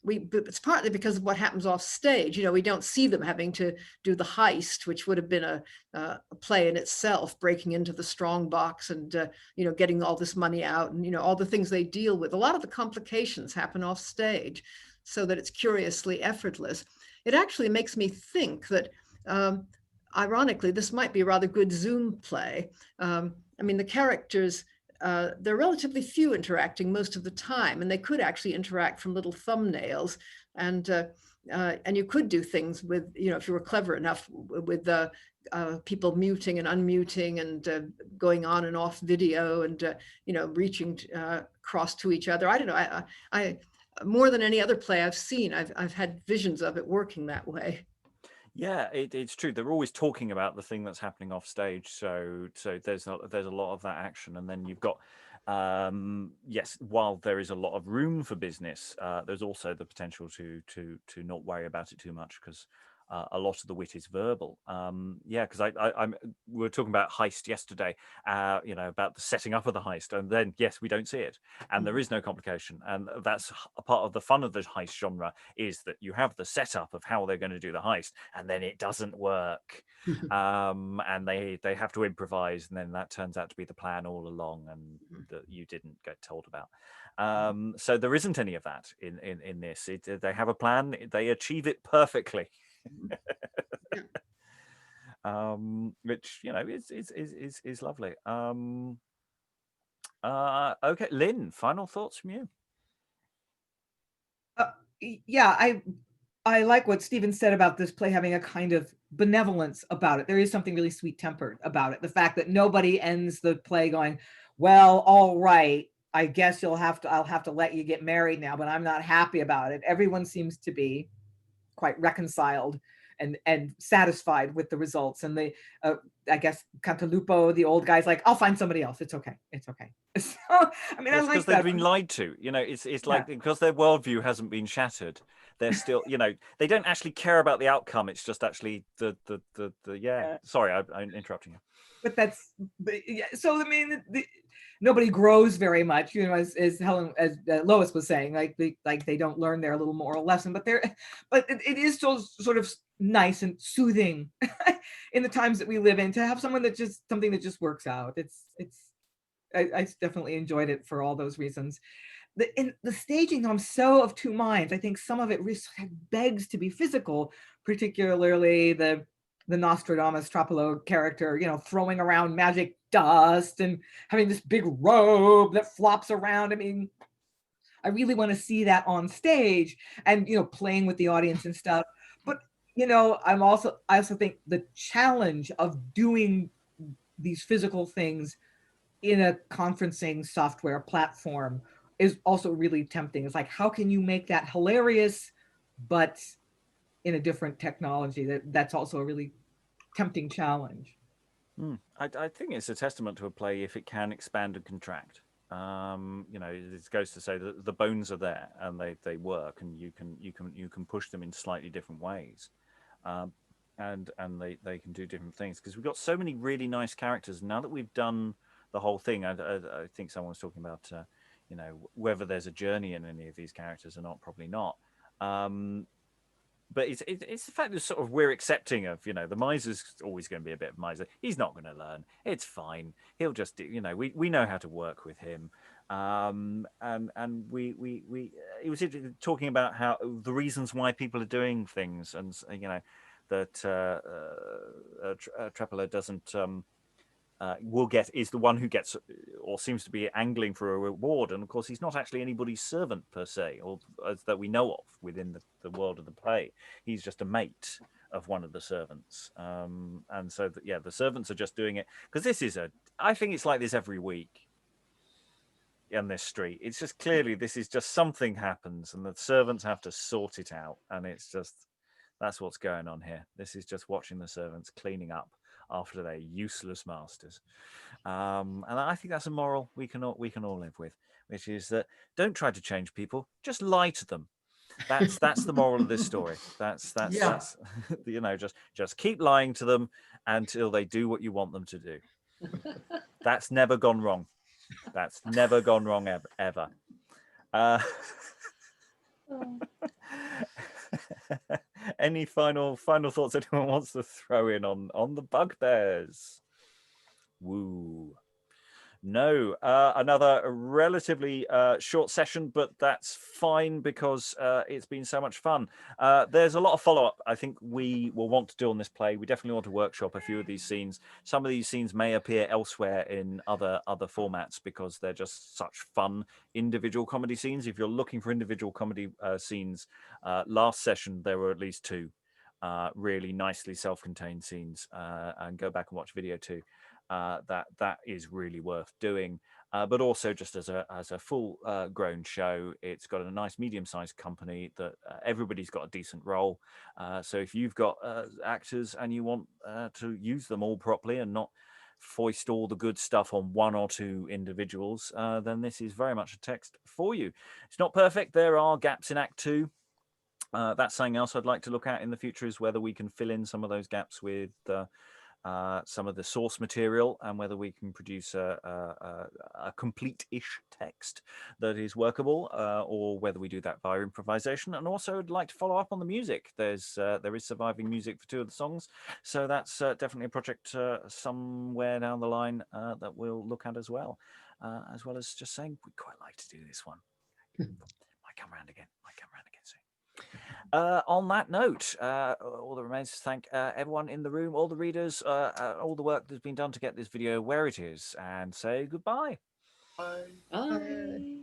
it's partly because of what happens off stage. We don't see them having to do the heist, which would have been a play in itself, breaking into the strong box and getting all this money out, and all the things they deal with. A lot of the complications happen off stage, so that it's curiously effortless. It actually makes me think that, ironically, this might be a rather good Zoom play. The characters, they're relatively few interacting most of the time, and they could actually interact from little thumbnails, and you could do things with, if you were clever enough, with people muting and unmuting and going on and off video, and reaching across to each other. I don't know. I more than any other play I've seen, I've had visions of it working that way. Yeah, it's true. They're always talking about the thing that's happening off stage. So there's a lot of that action, and then you've got, yes, while there is a lot of room for business, there's also the potential to not worry about it too much, because a lot of the wit is verbal. Because we were talking about heist yesterday, about the setting up of the heist, and then yes, we don't see it, and there is no complication, and that's a part of the fun of the heist genre, is that you have the setup of how they're going to do the heist, and then it doesn't work, and they have to improvise, and then that turns out to be the plan all along, and that you didn't get told about. So there isn't any of that in this. They have a plan, they achieve it perfectly. Which is lovely. Okay, Lynn, final thoughts from you? Yeah, I like what Stephen said about this play having a kind of benevolence about it. There is something really sweet-tempered about it. The fact that nobody ends the play going, well, all right, I guess I'll have to let you get married now, but I'm not happy about it. Everyone seems to be quite reconciled and satisfied with the results. And I guess Cantalupo, the old guy's like, I'll find somebody else. It's okay. It's okay. So, I mean, I like because that. they've been lied to. It's like because their worldview hasn't been shattered. They're still, they don't actually care about the outcome. It's just actually the yeah. Sorry, I'm interrupting you. But yeah. So I mean, nobody grows very much, as Lois was saying, like they don't learn their little moral lesson. But it is still sort of nice and soothing in the times that we live in to have something that just works out. I definitely enjoyed it for all those reasons. The staging, I'm so of two minds. I think some of it really begs to be physical, particularly the Nostradamus Tropolo character, throwing around magic dust and having this big robe that flops around. I mean, I really want to see that on stage and, playing with the audience and stuff. But, I also think the challenge of doing these physical things in a conferencing software platform is also really tempting. It's like, how can you make that hilarious, but in a different technology? That's also a really tempting challenge. I think it's a testament to a play if it can expand and contract. It goes to say that the bones are there and they work, and you can push them in slightly different ways, and they can do different things, because we've got so many really nice characters now that we've done the whole thing. I think someone was talking about whether there's a journey in any of these characters or not. Probably not. But it's the fact that sort of we're accepting of, the miser's always going to be a bit of miser. He's not going to learn. It's fine. He'll just, we know how to work with him. And we it was talking about how the reasons why people are doing things, and that Trepolo doesn't is the one who gets or seems to be angling for a reward, and of course he's not actually anybody's servant per se, or as that we know of within the world of the play. He's just a mate of one of the servants, and so the servants are just doing it because I think it's like this every week in this street. It's just clearly this is just something happens and the servants have to sort it out, and it's just that's what's going on here. This is just watching the servants cleaning up after their useless masters, and I think that's a moral we can all live with, which is that don't try to change people, just lie to them. That's the moral of this story. That's just keep lying to them until they do what you want them to do. That's never gone wrong. That's never gone wrong ever. Any final thoughts anyone wants to throw in on the Bugbears? Woo. No, another relatively short session, but that's fine because it's been so much fun. There's a lot of follow-up I think we will want to do on this play. We definitely want to workshop a few of these scenes. Some of these scenes may appear elsewhere in other formats because they're just such fun individual comedy scenes. If you're looking for individual comedy scenes, last session there were at least two really nicely self-contained scenes, and go back and watch video 2. That is really worth doing, but also just as a full grown show, it's got a nice medium-sized company that everybody's got a decent role. So if you've got actors and you want to use them all properly and not foist all the good stuff on one or two individuals, then this is very much a text for you. It's not perfect. There are gaps in Act 2. That's something else I'd like to look at in the future, is whether we can fill in some of those gaps with some of the source material, and whether we can produce a complete-ish text that is workable, or whether we do that via improvisation. And also I'd like to follow up on the music. There is surviving music for 2 of the songs, so that's definitely a project somewhere down the line that we'll look at as well as just saying we'd quite like to do this one. Might come around again soon. On that note, all that remains is to thank everyone in the room, all the readers, all the work that's been done to get this video where it is, and say goodbye. Bye. Bye.